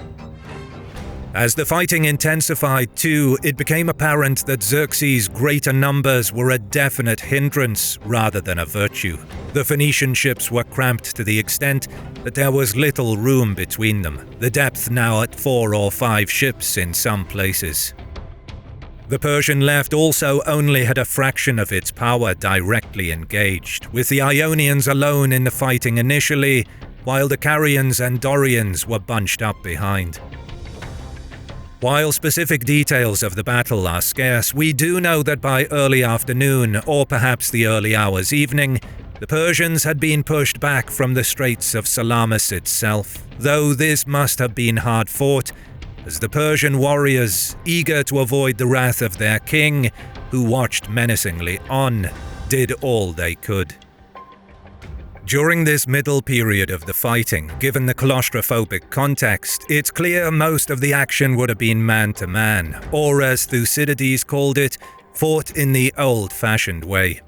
As the fighting intensified too, it became apparent that Xerxes' greater numbers were a definite hindrance rather than a virtue. The Phoenician ships were cramped to the extent that there was little room between them, the depth now at 4 or 5 ships in some places. The Persian left also only had a fraction of its power directly engaged, with the Ionians alone in the fighting initially, while the Carians and Dorians were bunched up behind. While specific details of the battle are scarce, we do know that by early afternoon, or perhaps the early hours evening, the Persians had been pushed back from the Straits of Salamis itself, though this must have been hard fought, as the Persian warriors, eager to avoid the wrath of their king, who watched menacingly on, did all they could. During this middle period of the fighting, given the claustrophobic context, it's clear most of the action would have been man-to-man, or as Thucydides called it, fought in the old-fashioned way.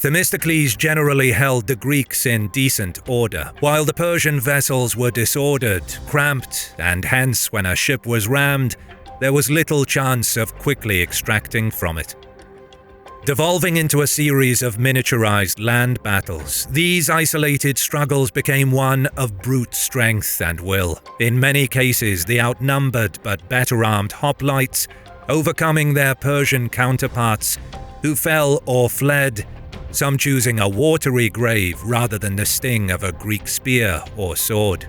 Themistocles generally held the Greeks in decent order, while the Persian vessels were disordered, cramped, and hence when a ship was rammed, there was little chance of quickly extracting from it. Devolving into a series of miniaturized land battles, these isolated struggles became one of brute strength and will. In many cases, the outnumbered but better-armed hoplites overcoming their Persian counterparts, who fell or fled, some choosing a watery grave rather than the sting of a Greek spear or sword.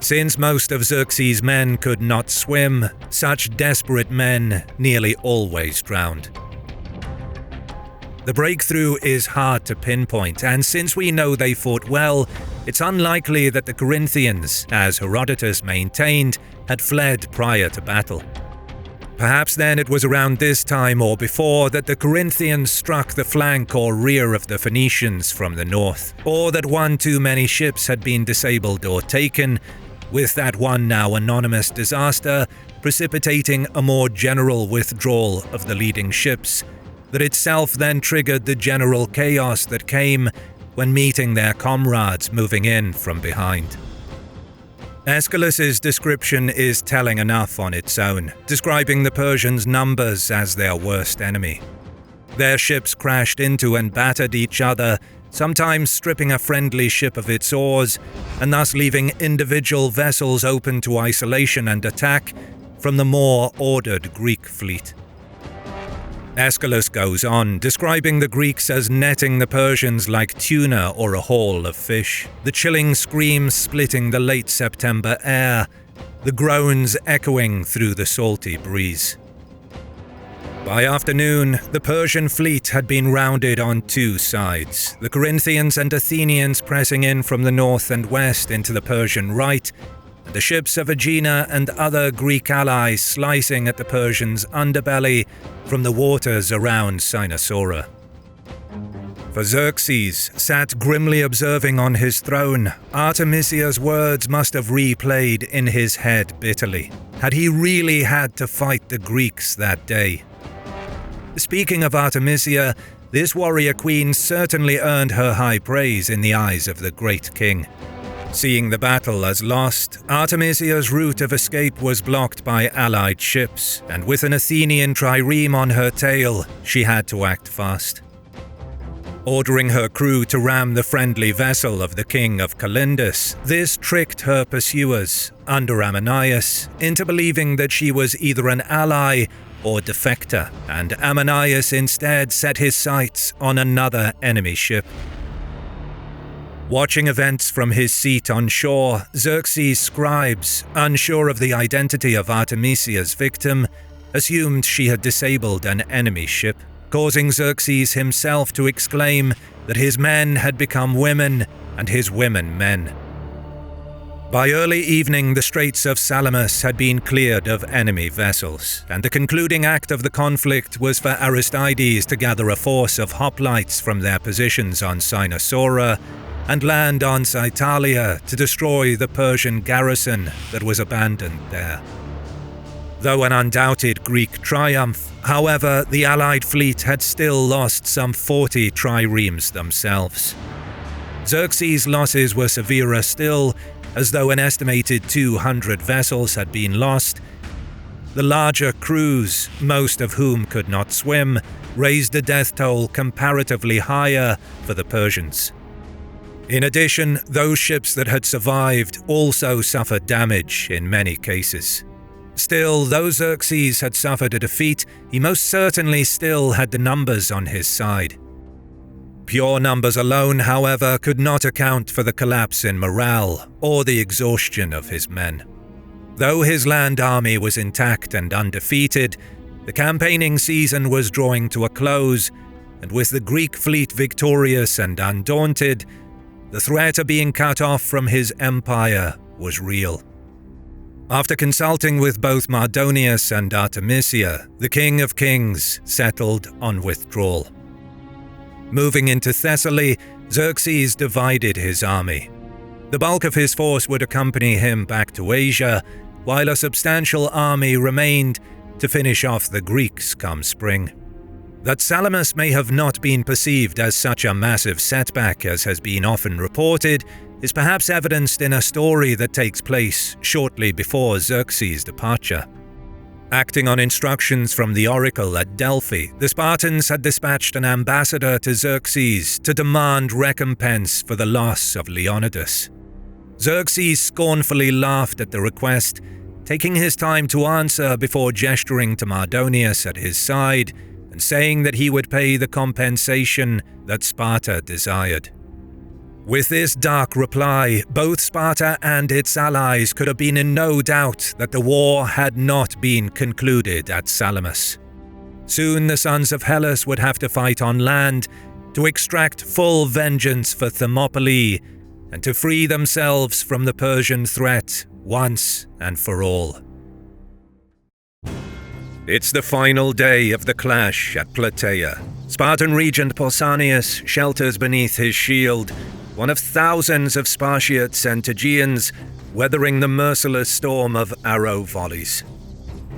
Since most of Xerxes' men could not swim, such desperate men nearly always drowned. The breakthrough is hard to pinpoint, and since we know they fought well, it's unlikely that the Corinthians, as Herodotus maintained, had fled prior to battle. Perhaps then it was around this time or before that the Corinthians struck the flank or rear of the Phoenicians from the north, or that one too many ships had been disabled or taken, with that one now anonymous disaster precipitating a more general withdrawal of the leading ships, that itself then triggered the general chaos that came when meeting their comrades moving in from behind. Aeschylus's description is telling enough on its own, describing the Persians' numbers as their worst enemy. Their ships crashed into and battered each other, sometimes stripping a friendly ship of its oars, and thus leaving individual vessels open to isolation and attack from the more ordered Greek fleet. Aeschylus goes on, describing the Greeks as netting the Persians like tuna or a haul of fish, the chilling screams splitting the late September air, the groans echoing through the salty breeze. By afternoon, the Persian fleet had been rounded on two sides, the Corinthians and Athenians pressing in from the north and west into the Persian right, and the ships of Aegina and other Greek allies slicing at the Persians' underbelly from the waters around Cynosura. For Xerxes, sat grimly observing on his throne, Artemisia's words must have replayed in his head bitterly. Had he really had to fight the Greeks that day? Speaking of Artemisia, this warrior queen certainly earned her high praise in the eyes of the great king. Seeing the battle as lost, Artemisia's route of escape was blocked by allied ships, and with an Athenian trireme on her tail, she had to act fast. Ordering her crew to ram the friendly vessel of the king of Calindus, this tricked her pursuers, under Amanias, into believing that she was either an ally or defector, and Amanias instead set his sights on another enemy ship. Watching events from his seat on shore, Xerxes' scribes, unsure of the identity of Artemisia's victim, assumed she had disabled an enemy ship, causing Xerxes himself to exclaim that his men had become women and his women men. By early evening, the Straits of Salamis had been cleared of enemy vessels, and the concluding act of the conflict was for Aristides to gather a force of hoplites from their positions on Cynosura and land on Psytalia to destroy the Persian garrison that was abandoned there. Though an undoubted Greek triumph, however, the Allied fleet had still lost some 40 triremes themselves. Xerxes' losses were severer still, as though an estimated 200 vessels had been lost. The larger crews, most of whom could not swim, raised the death toll comparatively higher for the Persians. In addition, those ships that had survived also suffered damage in many cases. Still, though Xerxes had suffered a defeat, he most certainly still had the numbers on his side. Pure numbers alone, however, could not account for the collapse in morale or the exhaustion of his men. Though his land army was intact and undefeated, the campaigning season was drawing to a close, and with the Greek fleet victorious and undaunted, the threat of being cut off from his empire was real. After consulting with both Mardonius and Artemisia, the King of Kings settled on withdrawal. Moving into Thessaly, Xerxes divided his army. The bulk of his force would accompany him back to Asia, while a substantial army remained to finish off the Greeks come spring. That Salamis may have not been perceived as such a massive setback as has been often reported is perhaps evidenced in a story that takes place shortly before Xerxes' departure. Acting on instructions from the oracle at Delphi, the Spartans had dispatched an ambassador to Xerxes to demand recompense for the loss of Leonidas. Xerxes scornfully laughed at the request, taking his time to answer before gesturing to Mardonius at his side and saying that he would pay the compensation that Sparta desired. With this dark reply, both Sparta and its allies could have been in no doubt that the war had not been concluded at Salamis. Soon the sons of Hellas would have to fight on land to extract full vengeance for Thermopylae and to free themselves from the Persian threat once and for all. It's the final day of the clash at Plataea. Spartan regent Pausanias shelters beneath his shield, one of thousands of Spartiates and Tegeans weathering the merciless storm of arrow volleys.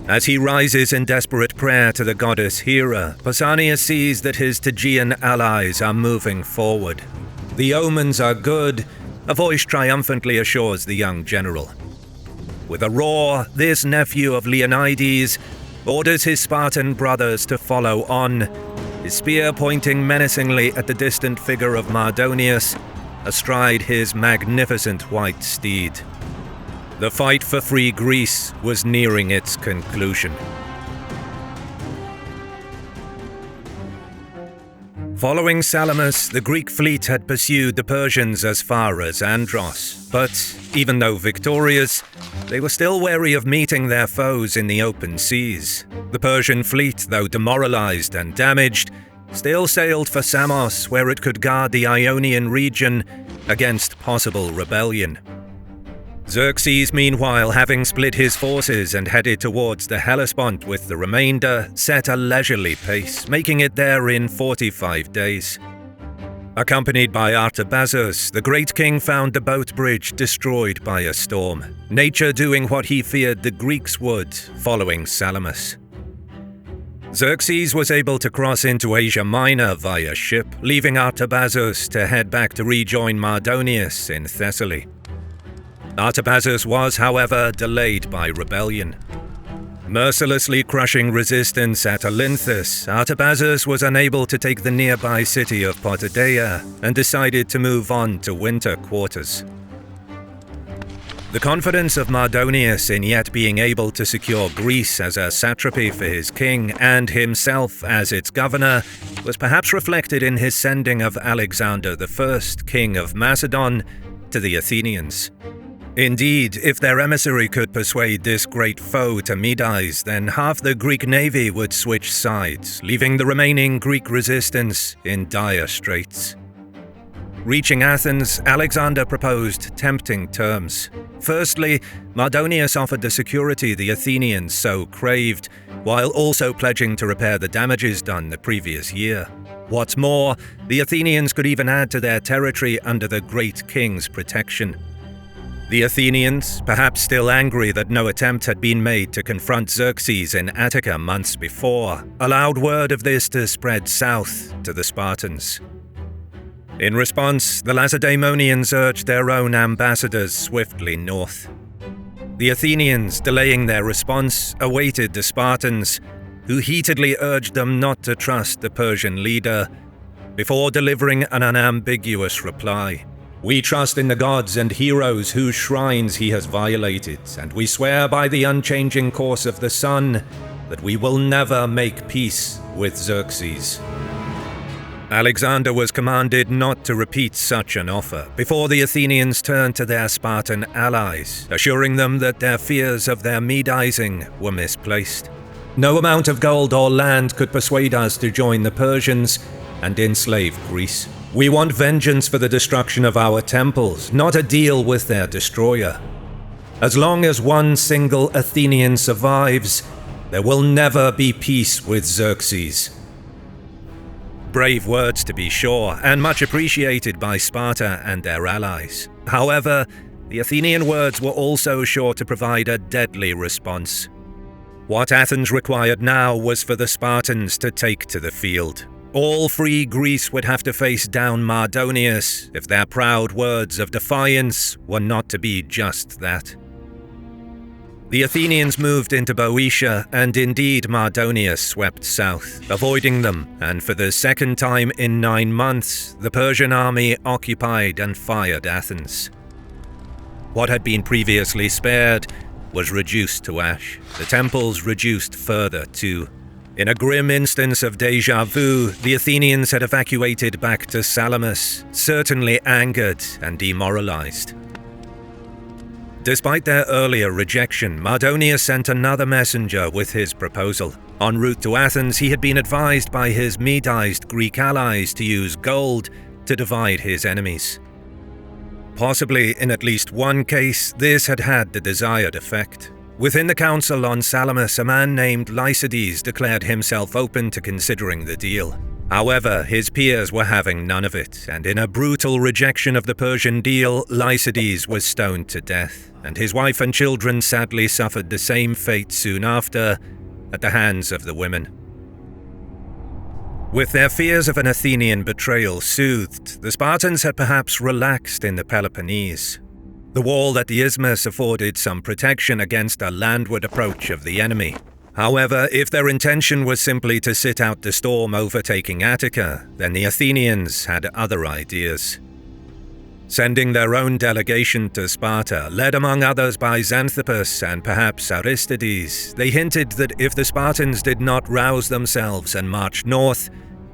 As he rises in desperate prayer to the goddess Hera, Pausanias sees that his Tegean allies are moving forward. The omens are good, a voice triumphantly assures the young general. With a roar, this nephew of Leonidas orders his Spartan brothers to follow on, his spear pointing menacingly at the distant figure of Mardonius, astride his magnificent white steed. The fight for free Greece was nearing its conclusion. Following Salamis, the Greek fleet had pursued the Persians as far as Andros, but even though victorious, they were still wary of meeting their foes in the open seas. The Persian fleet, though demoralized and damaged, still sailed for Samos, where it could guard the Ionian region against possible rebellion. Xerxes, meanwhile, having split his forces and headed towards the Hellespont with the remainder, set a leisurely pace, making it there in 45 days. Accompanied by Artabazus, the great king found the boat bridge destroyed by a storm, nature doing what he feared the Greeks would following Salamis. Xerxes was able to cross into Asia Minor via ship, leaving Artabazus to head back to rejoin Mardonius in Thessaly. Artabazus was, however, delayed by rebellion. Mercilessly crushing resistance at Olynthus, Artabazus was unable to take the nearby city of Plataea and decided to move on to winter quarters. The confidence of Mardonius in yet being able to secure Greece as a satrapy for his king and himself as its governor was perhaps reflected in his sending of Alexander I, king of Macedon, to the Athenians. Indeed, if their emissary could persuade this great foe to Medize, then half the Greek navy would switch sides, leaving the remaining Greek resistance in dire straits. Reaching Athens, Alexander proposed tempting terms. Firstly, Mardonius offered the security the Athenians so craved, while also pledging to repair the damages done the previous year. What's more, the Athenians could even add to their territory under the great king's protection. The Athenians, perhaps still angry that no attempt had been made to confront Xerxes in Attica months before, allowed word of this to spread south to the Spartans. In response, the Lacedaemonians urged their own ambassadors swiftly north. The Athenians, delaying their response, awaited the Spartans, who heatedly urged them not to trust the Persian leader, before delivering an unambiguous reply. "We trust in the gods and heroes whose shrines he has violated, and we swear by the unchanging course of the sun that we will never make peace with Xerxes." Alexander was commanded not to repeat such an offer before the Athenians turned to their Spartan allies, assuring them that their fears of their Medizing were misplaced. "No amount of gold or land could persuade us to join the Persians and enslave Greece. We want vengeance for the destruction of our temples, not a deal with their destroyer. As long as one single Athenian survives, there will never be peace with Xerxes." Brave words, to be sure, and much appreciated by Sparta and their allies. However, the Athenian words were also sure to provide a deadly response. What Athens required now was for the Spartans to take to the field. All free Greece would have to face down Mardonius if their proud words of defiance were not to be just that. The Athenians moved into Boeotia, and indeed Mardonius swept south, avoiding them, and for the second time in 9 months, the Persian army occupied and fired Athens. What had been previously spared was reduced to ash, the temples reduced further too. In a grim instance of déjà vu, the Athenians had evacuated back to Salamis, certainly angered and demoralized. Despite their earlier rejection, Mardonius sent another messenger with his proposal. En route to Athens, he had been advised by his Medized Greek allies to use gold to divide his enemies. Possibly, in at least one case, this had had the desired effect. Within the council on Salamis, a man named Lycides declared himself open to considering the deal. However, his peers were having none of it, and in a brutal rejection of the Persian deal, Lycides was stoned to death, and his wife and children sadly suffered the same fate soon after, at the hands of the women. With their fears of an Athenian betrayal soothed, the Spartans had perhaps relaxed in the Peloponnese. The wall at the isthmus afforded some protection against a landward approach of the enemy. However, if their intention was simply to sit out the storm overtaking Attica, then the Athenians had other ideas. Sending their own delegation to Sparta, led among others by Xanthippus and perhaps Aristides, they hinted that if the Spartans did not rouse themselves and march north,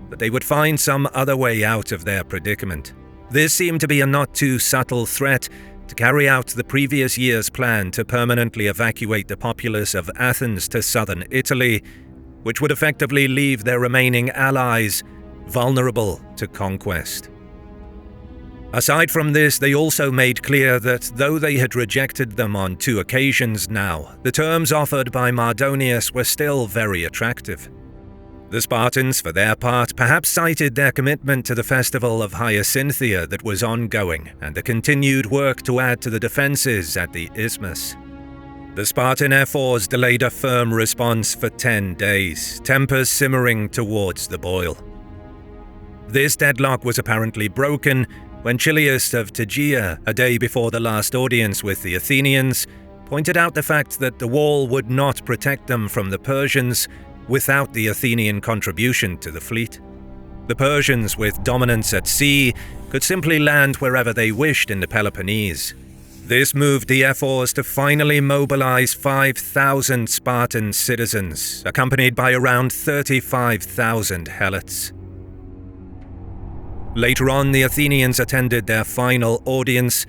that they would find some other way out of their predicament. This seemed to be a not too subtle threat to carry out the previous year's plan to permanently evacuate the populace of Athens to southern Italy, which would effectively leave their remaining allies vulnerable to conquest. Aside from this, they also made clear that though they had rejected them on 2 occasions now, the terms offered by Mardonius were still very attractive. The Spartans, for their part, perhaps cited their commitment to the festival of Hyacinthia that was ongoing, and the continued work to add to the defences at the isthmus. The Spartan efforts delayed a firm response for 10 days, tempers simmering towards the boil. This deadlock was apparently broken when Chilias of Tegea, a day before the last audience with the Athenians, pointed out the fact that the wall would not protect them from the Persians without the Athenian contribution to the fleet. The Persians, with dominance at sea, could simply land wherever they wished in the Peloponnese. This moved the efforts to finally mobilize 5,000 Spartan citizens, accompanied by around 35,000 helots. Later on, the Athenians attended their final audience,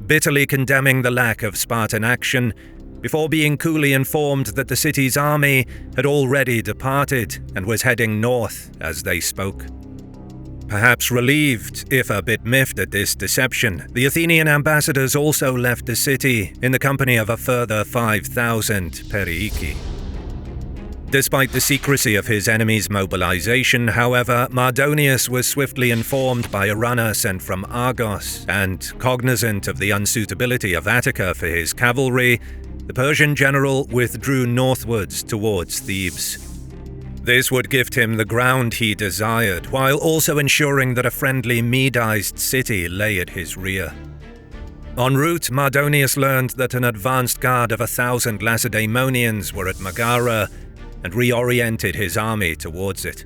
bitterly condemning the lack of Spartan action, before being coolly informed that the city's army had already departed and was heading north as they spoke. Perhaps relieved, if a bit miffed at this deception, the Athenian ambassadors also left the city in the company of a further 5,000 Periiki. Despite the secrecy of his enemy's mobilization, however, Mardonius was swiftly informed by a runner sent from Argos, and, cognizant of the unsuitability of Attica for his cavalry, the Persian general withdrew northwards towards Thebes. This would gift him the ground he desired, while also ensuring that a friendly Medized city lay at his rear. En route, Mardonius learned that an advanced guard of 1,000 Lacedaemonians were at Megara, and reoriented his army towards it.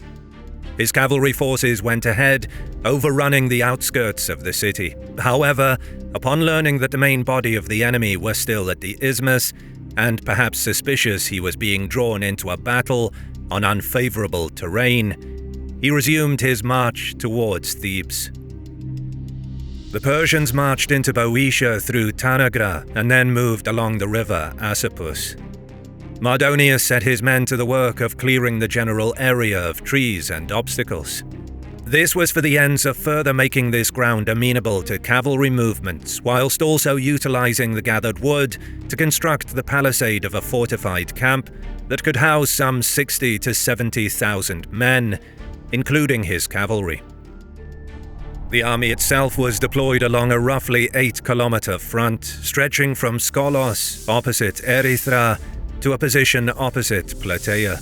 His cavalry forces went ahead, overrunning the outskirts of the city. However, upon learning that the main body of the enemy were still at the isthmus, and perhaps suspicious he was being drawn into a battle on unfavorable terrain, he resumed his march towards Thebes. The Persians marched into Boeotia through Tanagra and then moved along the river Asopus. Mardonius set his men to the work of clearing the general area of trees and obstacles. This was for the ends of further making this ground amenable to cavalry movements, whilst also utilizing the gathered wood to construct the palisade of a fortified camp that could house some 60 to 70,000 men, including his cavalry. The army itself was deployed along a roughly 8-kilometer front, stretching from Skolos, opposite Erythra, to a position opposite Plataea.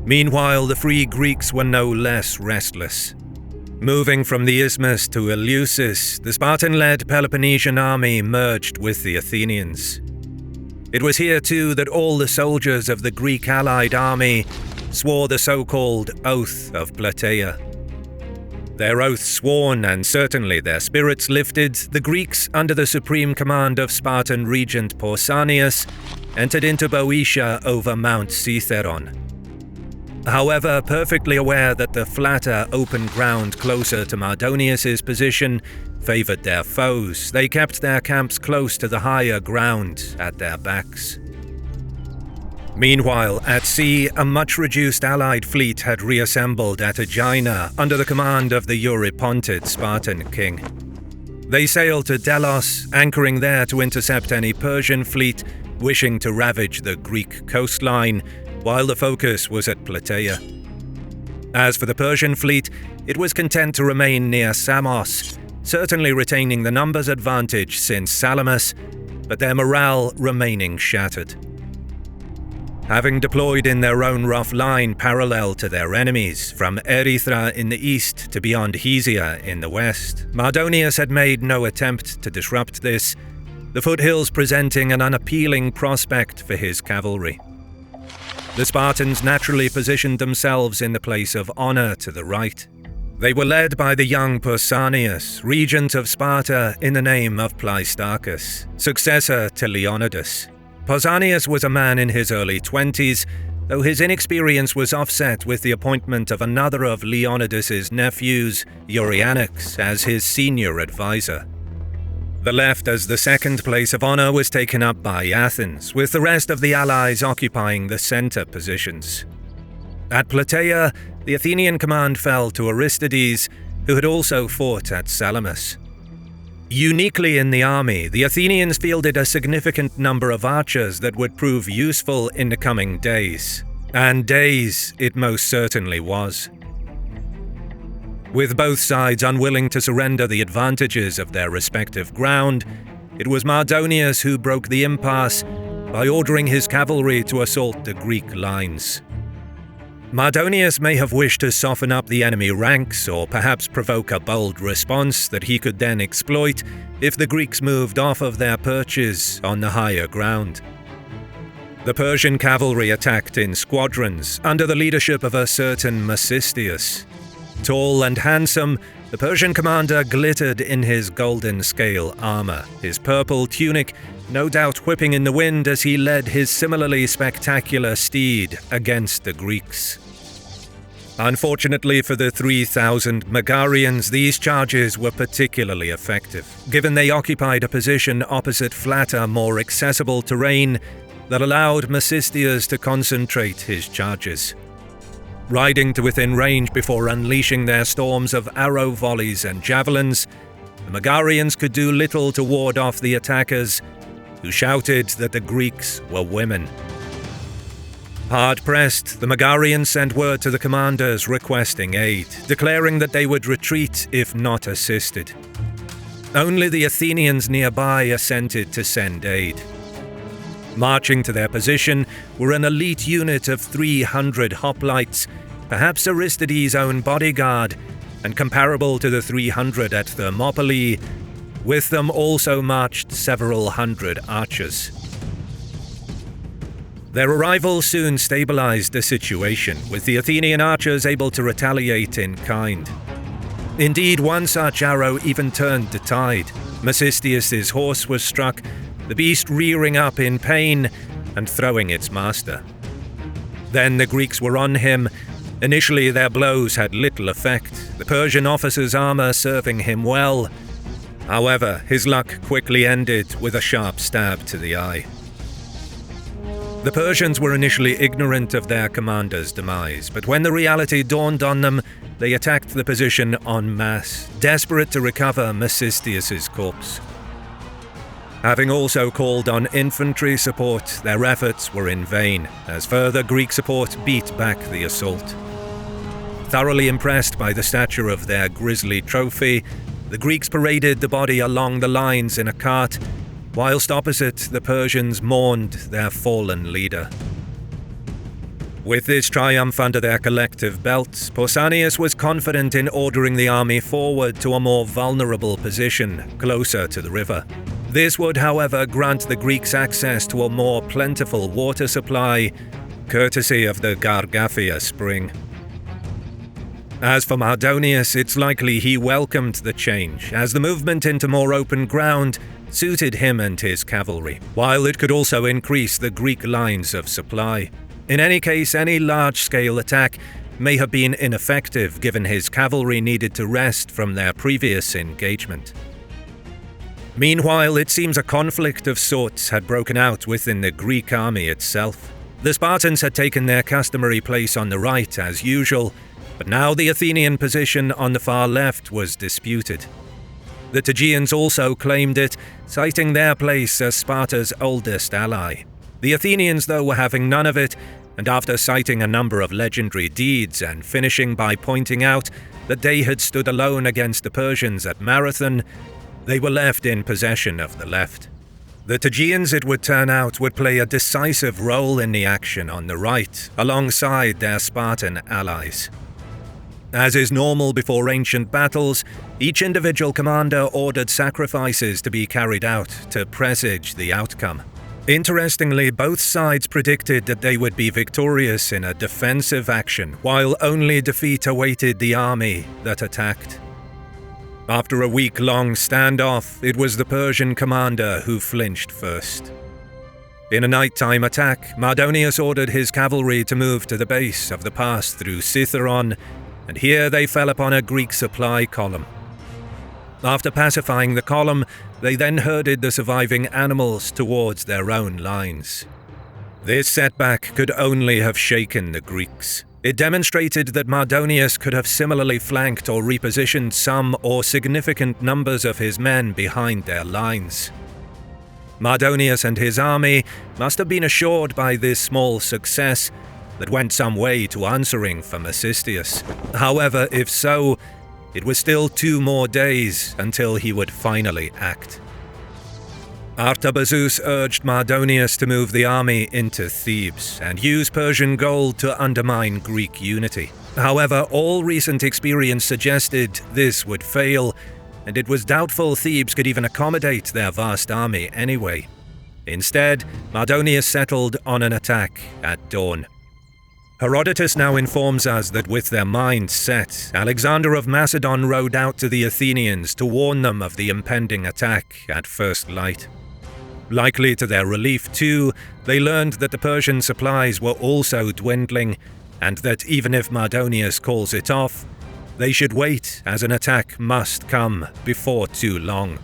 Meanwhile, the Free Greeks were no less restless. Moving from the Isthmus to Eleusis, the Spartan-led Peloponnesian army merged with the Athenians. It was here too that all the soldiers of the Greek allied army swore the so-called Oath of Plataea. Their oath sworn, and certainly their spirits lifted, the Greeks, under the supreme command of Spartan regent Pausanias, entered into Boeotia over Mount Cithaeron. However, perfectly aware that the flatter open ground closer to Mardonius's position favoured their foes, they kept their camps close to the higher ground at their backs. Meanwhile, at sea, a much-reduced allied fleet had reassembled at Aegina under the command of the Eurypontid Spartan king. They sailed to Delos, anchoring there to intercept any Persian fleet wishing to ravage the Greek coastline, while the focus was at Plataea. As for the Persian fleet, it was content to remain near Samos, certainly retaining the numbers advantage since Salamis, but their morale remaining shattered. Having deployed in their own rough line parallel to their enemies, from Erythra in the east to beyond Hesia in the west, Mardonius had made no attempt to disrupt this, the foothills presenting an unappealing prospect for his cavalry. The Spartans naturally positioned themselves in the place of honor to the right. They were led by the young Pausanias, regent of Sparta in the name of Pleistarchus, successor to Leonidas. Pausanias was a man in his early 20s, though his inexperience was offset with the appointment of another of Leonidas's nephews, Euryanax, as his senior advisor. The left as the second place of honor was taken up by Athens, with the rest of the allies occupying the center positions. At Plataea, the Athenian command fell to Aristides, who had also fought at Salamis. Uniquely in the army, the Athenians fielded a significant number of archers that would prove useful in the coming days. And days it most certainly was. With both sides unwilling to surrender the advantages of their respective ground, it was Mardonius who broke the impasse by ordering his cavalry to assault the Greek lines. Mardonius may have wished to soften up the enemy ranks or perhaps provoke a bold response that he could then exploit if the Greeks moved off of their perches on the higher ground. The Persian cavalry attacked in squadrons under the leadership of a certain Mecistius. Tall and handsome, the Persian commander glittered in his golden scale armor, his purple tunic no doubt whipping in the wind as he led his similarly spectacular steed against the Greeks. Unfortunately for the 3,000 Megarians, these charges were particularly effective, given they occupied a position opposite flatter, more accessible terrain that allowed Mecistius to concentrate his charges. Riding to within range before unleashing their storms of arrow volleys and javelins, the Megarians could do little to ward off the attackers, who shouted that the Greeks were women. Hard-pressed, the Megarians sent word to the commanders requesting aid, declaring that they would retreat if not assisted. Only the Athenians nearby assented to send aid. Marching to their position were an elite unit of 300 hoplites, perhaps Aristides' own bodyguard, and comparable to the 300 at Thermopylae. With them also marched several hundred archers. Their arrival soon stabilized the situation, with the Athenian archers able to retaliate in kind. Indeed, one such arrow even turned the tide. Mecistius' horse was struck, the beast rearing up in pain and throwing its master. Then the Greeks were on him. Initially their blows had little effect, the Persian officer's armor serving him well. However, his luck quickly ended with a sharp stab to the eye. The Persians were initially ignorant of their commander's demise, but when the reality dawned on them, they attacked the position en masse, desperate to recover Mecistius' corpse. Having also called on infantry support, their efforts were in vain, as further Greek support beat back the assault. Thoroughly impressed by the stature of their grisly trophy, the Greeks paraded the body along the lines in a cart, whilst opposite the Persians mourned their fallen leader. With this triumph under their collective belts, Pausanias was confident in ordering the army forward to a more vulnerable position, closer to the river. This would, however, grant the Greeks access to a more plentiful water supply, courtesy of the Gargaphia spring. As for Mardonius, it's likely he welcomed the change, as the movement into more open ground suited him and his cavalry, while it could also increase the Greek lines of supply. In any case, any large-scale attack may have been ineffective given his cavalry needed to rest from their previous engagement. Meanwhile, it seems a conflict of sorts had broken out within the Greek army itself. The Spartans had taken their customary place on the right as usual, but now the Athenian position on the far left was disputed. The Tegeans also claimed it, citing their place as Sparta's oldest ally. The Athenians, though, were having none of it, and after citing a number of legendary deeds and finishing by pointing out that they had stood alone against the Persians at Marathon, they were left in possession of the left. The Tegeans, it would turn out, would play a decisive role in the action on the right, alongside their Spartan allies. As is normal before ancient battles, each individual commander ordered sacrifices to be carried out to presage the outcome. Interestingly, both sides predicted that they would be victorious in a defensive action, while only defeat awaited the army that attacked. After a week-long standoff, it was the Persian commander who flinched first. In a nighttime attack, Mardonius ordered his cavalry to move to the base of the pass through Cithaeron, and here they fell upon a Greek supply column. After pacifying the column, they then herded the surviving animals towards their own lines. This setback could only have shaken the Greeks. It demonstrated that Mardonius could have similarly flanked or repositioned some or significant numbers of his men behind their lines. Mardonius and his army must have been assured by this small success that went some way to answering for Mecistius. However, if so, it was still 2 more days until he would finally act. Artabazus urged Mardonius to move the army into Thebes and use Persian gold to undermine Greek unity. However, all recent experience suggested this would fail, and it was doubtful Thebes could even accommodate their vast army anyway. Instead, Mardonius settled on an attack at dawn. Herodotus now informs us that with their minds set, Alexander of Macedon rode out to the Athenians to warn them of the impending attack at first light. Likely to their relief too, they learned that the Persian supplies were also dwindling, and that even if Mardonius calls it off, they should wait, as an attack must come before too long.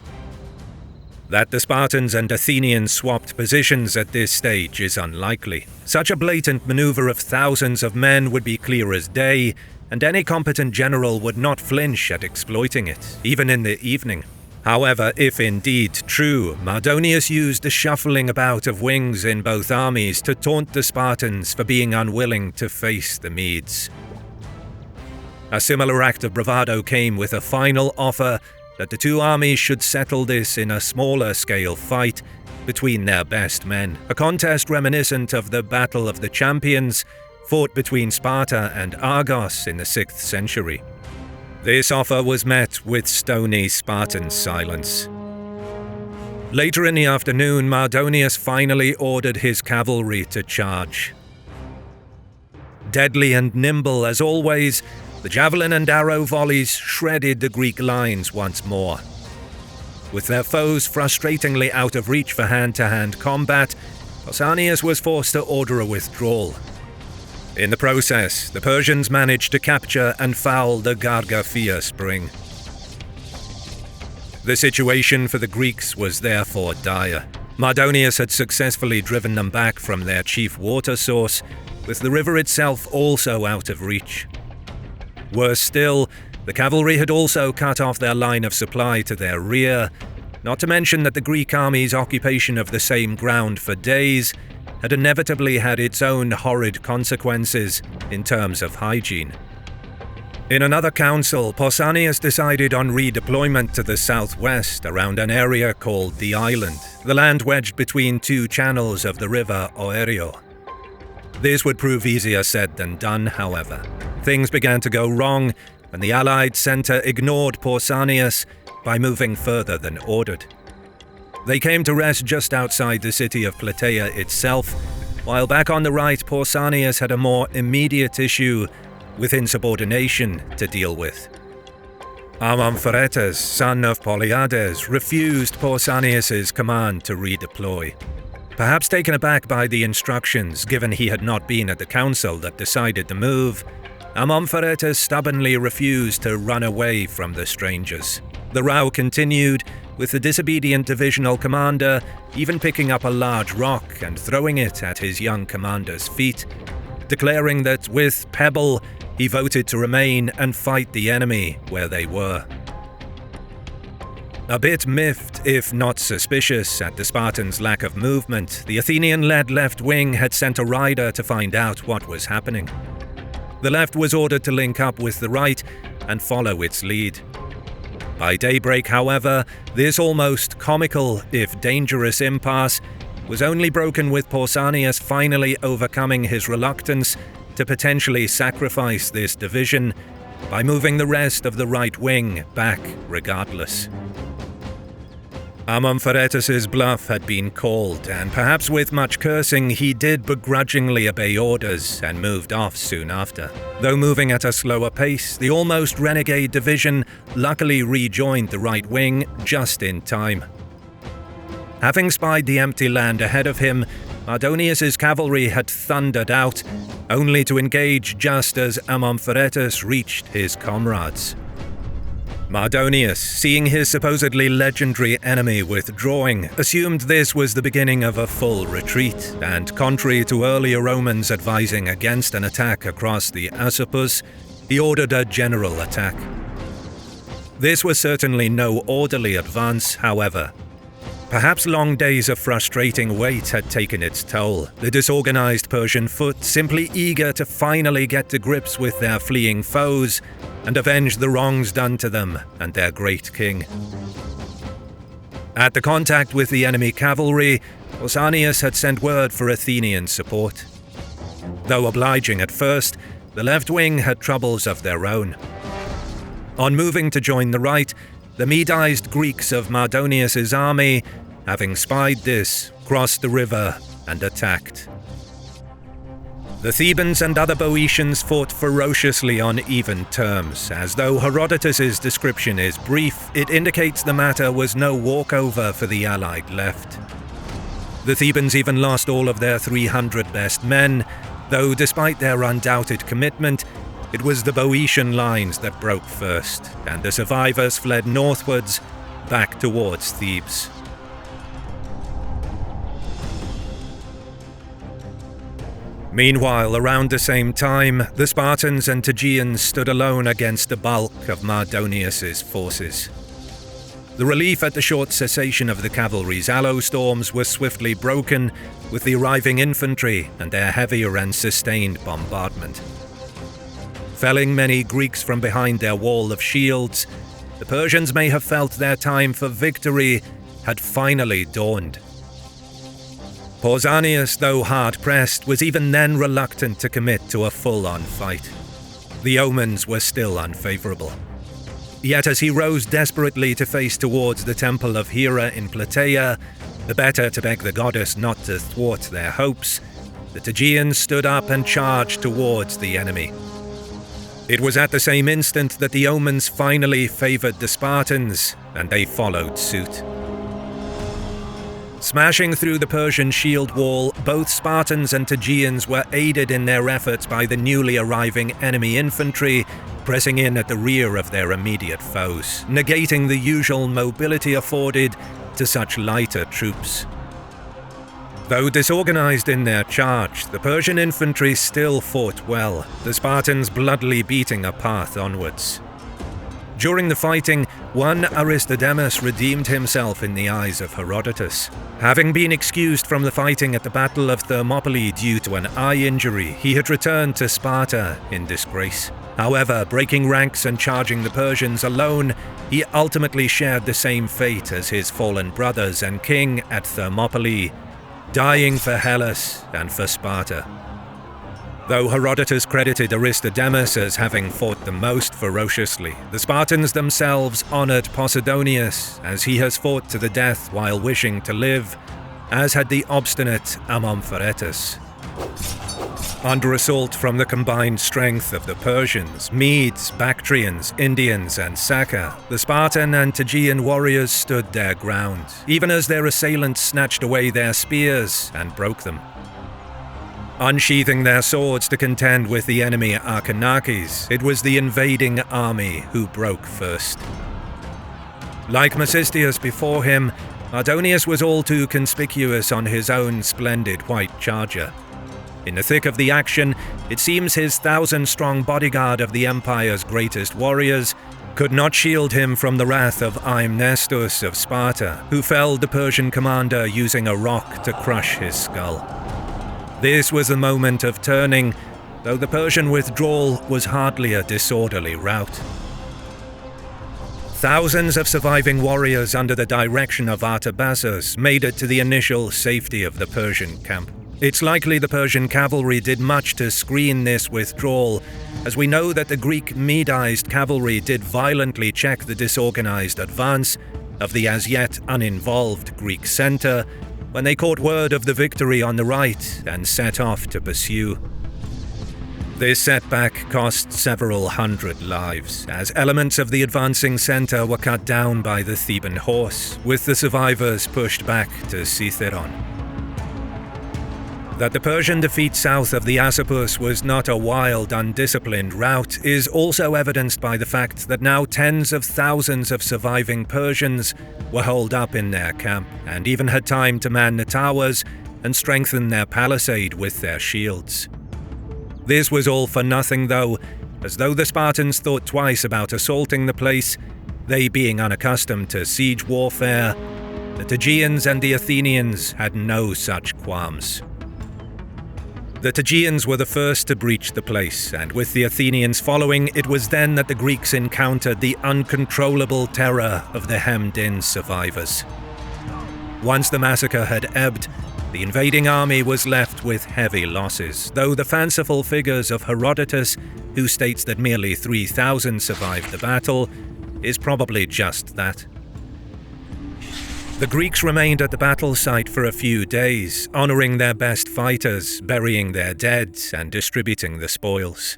That the Spartans and Athenians swapped positions at this stage is unlikely. Such a blatant maneuver of thousands of men would be clear as day, and any competent general would not flinch at exploiting it, even in the evening. However, if indeed true, Mardonius used the shuffling about of wings in both armies to taunt the Spartans for being unwilling to face the Medes. A similar act of bravado came with a final offer that the 2 armies should settle this in a smaller-scale fight between their best men, a contest reminiscent of the Battle of the Champions fought between Sparta and Argos in the 6th century. This offer was met with stony Spartan silence. Later in the afternoon, Mardonius finally ordered his cavalry to charge. Deadly and nimble as always, the javelin and arrow volleys shredded the Greek lines once more. With their foes frustratingly out of reach for hand-to-hand combat, Pausanias was forced to order a withdrawal. In the process, the Persians managed to capture and foul the Gargaphia spring. The situation for the Greeks was therefore dire. Mardonius had successfully driven them back from their chief water source, with the river itself also out of reach. Worse still, the cavalry had also cut off their line of supply to their rear, not to mention that the Greek army's occupation of the same ground for days had inevitably had its own horrid consequences in terms of hygiene. In another council, Pausanias decided on redeployment to the southwest around an area called the Island, the land wedged between two channels of the river Oerio. This would prove easier said than done, however. Things began to go wrong when the Allied centre ignored Pausanias by moving further than ordered. They came to rest just outside the city of Plataea itself, while back on the right, Pausanias had a more immediate issue with insubordination to deal with. Amompharetus, son of Polyades, refused Pausanias' command to redeploy. Perhaps taken aback by the instructions, given he had not been at the council that decided the move, Amompharetus stubbornly refused to run away from the strangers. The row continued, with the disobedient divisional commander even picking up a large rock and throwing it at his young commander's feet, declaring that with Pebble, he voted to remain and fight the enemy where they were. A bit miffed, if not suspicious, at the Spartans' lack of movement, the Athenian-led left wing had sent a rider to find out what was happening. The left was ordered to link up with the right and follow its lead. By daybreak, however, this almost comical, if dangerous impasse was only broken with Pausanias finally overcoming his reluctance to potentially sacrifice this division by moving the rest of the right wing back regardless. Amompharetus' bluff had been called, and perhaps with much cursing, he did begrudgingly obey orders and moved off soon after. Though moving at a slower pace, the almost renegade division luckily rejoined the right wing just in time. Having spied the empty land ahead of him, Mardonius' cavalry had thundered out, only to engage just as Amompharetus reached his comrades. Mardonius, seeing his supposedly legendary enemy withdrawing, assumed this was the beginning of a full retreat, and contrary to earlier Romans advising against an attack across the Asopus, he ordered a general attack. This was certainly no orderly advance, however. Perhaps long days of frustrating wait had taken its toll, the disorganized Persian foot simply eager to finally get to grips with their fleeing foes and avenge the wrongs done to them and their great king. At the contact with the enemy cavalry, Pausanias had sent word for Athenian support. Though obliging at first, the left wing had troubles of their own. On moving to join the right, the Medized Greeks of Mardonius' army, having spied this, crossed the river and attacked. The Thebans and other Boeotians fought ferociously on even terms. As though Herodotus' description is brief, it indicates the matter was no walkover for the allied left. The Thebans even lost all of their 300 best men, though despite their undoubted commitment, it was the Boeotian lines that broke first, and the survivors fled northwards, back towards Thebes. Meanwhile, around the same time, the Spartans and Tegeans stood alone against the bulk of Mardonius' forces. The relief at the short cessation of the cavalry's aloe storms was swiftly broken with the arriving infantry and their heavier and sustained bombardment. Felling many Greeks from behind their wall of shields, the Persians may have felt their time for victory had finally dawned. Pausanias, though hard-pressed, was even then reluctant to commit to a full-on fight. The omens were still unfavorable. Yet as he rose desperately to face towards the temple of Hera in Plataea, the better to beg the goddess not to thwart their hopes, the Tegeans stood up and charged towards the enemy. It was at the same instant that the omens finally favored the Spartans, and they followed suit. Smashing through the Persian shield wall, both Spartans and Tegeans were aided in their efforts by the newly arriving enemy infantry, pressing in at the rear of their immediate foes, negating the usual mobility afforded to such lighter troops. Though disorganized in their charge, the Persian infantry still fought well, the Spartans bloodily beating a path onwards. During the fighting, One Aristodemus redeemed himself in the eyes of Herodotus. Having been excused from the fighting at the Battle of Thermopylae due to an eye injury, he had returned to Sparta in disgrace. However, breaking ranks and charging the Persians alone, he ultimately shared the same fate as his fallen brothers and king at Thermopylae, dying for Hellas and for Sparta. Though Herodotus credited Aristodemus as having fought the most ferociously, the Spartans themselves honored Posidonius, as he has fought to the death while wishing to live, as had the obstinate Amompharetus. Under assault from the combined strength of the Persians, Medes, Bactrians, Indians, and Saka, the Spartan and Tegean warriors stood their ground, even as their assailants snatched away their spears and broke them. Unsheathing their swords to contend with the enemy Acharnaces, it was the invading army who broke first. Like Mecistius before him, Mardonius was all too conspicuous on his own splendid white charger. In the thick of the action, it seems his 1,000-strong bodyguard of the Empire's greatest warriors could not shield him from the wrath of Aemnestus of Sparta, who felled the Persian commander using a rock to crush his skull. This was the moment of turning, though the Persian withdrawal was hardly a disorderly rout. Thousands of surviving warriors under the direction of Artabazus made it to the initial safety of the Persian camp. It's likely the Persian cavalry did much to screen this withdrawal, as we know that the Greek Medized cavalry did violently check the disorganized advance of the as yet uninvolved Greek center when they caught word of the victory on the right and set off to pursue. This setback cost several hundred lives, as elements of the advancing center were cut down by the Theban horse, with the survivors pushed back to Cythéron. That the Persian defeat south of the Asopus was not a wild, undisciplined rout is also evidenced by the fact that now tens of thousands of surviving Persians were holed up in their camp, and even had time to man the towers and strengthen their palisade with their shields. This was all for nothing though, as though the Spartans thought twice about assaulting the place, they being unaccustomed to siege warfare, the Tegeans and the Athenians had no such qualms. The Tegeans were the first to breach the place, and with the Athenians following, it was then that the Greeks encountered the uncontrollable terror of the hemmed-in survivors. Once the massacre had ebbed, the invading army was left with heavy losses, though the fanciful figures of Herodotus, who states that merely 3,000 survived the battle, is probably just that. The Greeks remained at the battle site for a few days, honoring their best fighters, burying their dead, and distributing the spoils.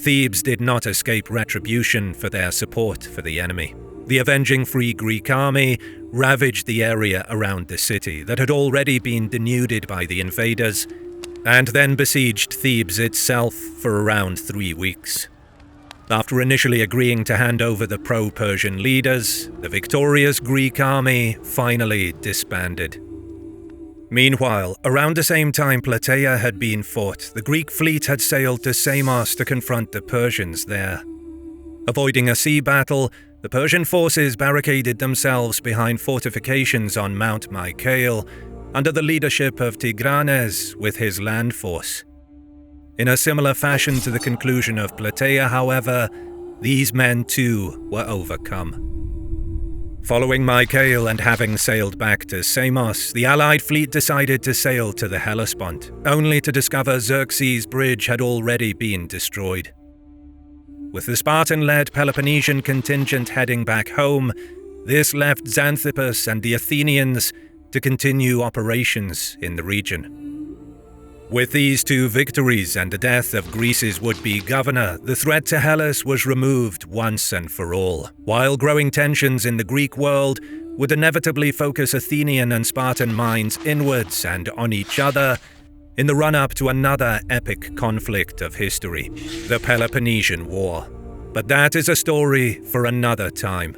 Thebes did not escape retribution for their support for the enemy. The avenging Free Greek army ravaged the area around the city that had already been denuded by the invaders, and then besieged Thebes itself for around 3 weeks. After initially agreeing to hand over the pro-Persian leaders, the victorious Greek army finally disbanded. Meanwhile, around the same time Plataea had been fought, the Greek fleet had sailed to Samos to confront the Persians there. Avoiding a sea battle, the Persian forces barricaded themselves behind fortifications on Mount Mycale, under the leadership of Tigranes with his land force. In a similar fashion to the conclusion of Plataea, however, these men too were overcome. Following Mycale and having sailed back to Samos, the Allied fleet decided to sail to the Hellespont, only to discover Xerxes' bridge had already been destroyed. With the Spartan-led Peloponnesian contingent heading back home, this left Xanthippus and the Athenians to continue operations in the region. With these 2 victories and the death of Greece's would-be governor, the threat to Hellas was removed once and for all, while growing tensions in the Greek world would inevitably focus Athenian and Spartan minds inwards and on each other in the run-up to another epic conflict of history, the Peloponnesian War. But that is a story for another time.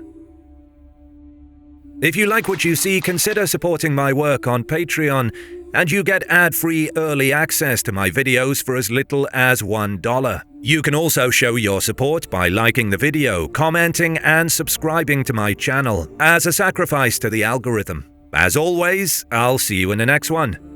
If you like what you see, consider supporting my work on Patreon, and you get ad-free early access to my videos for as little as $1. You can also show your support by liking the video, commenting, and subscribing to my channel as a sacrifice to the algorithm. As always, I'll see you in the next one.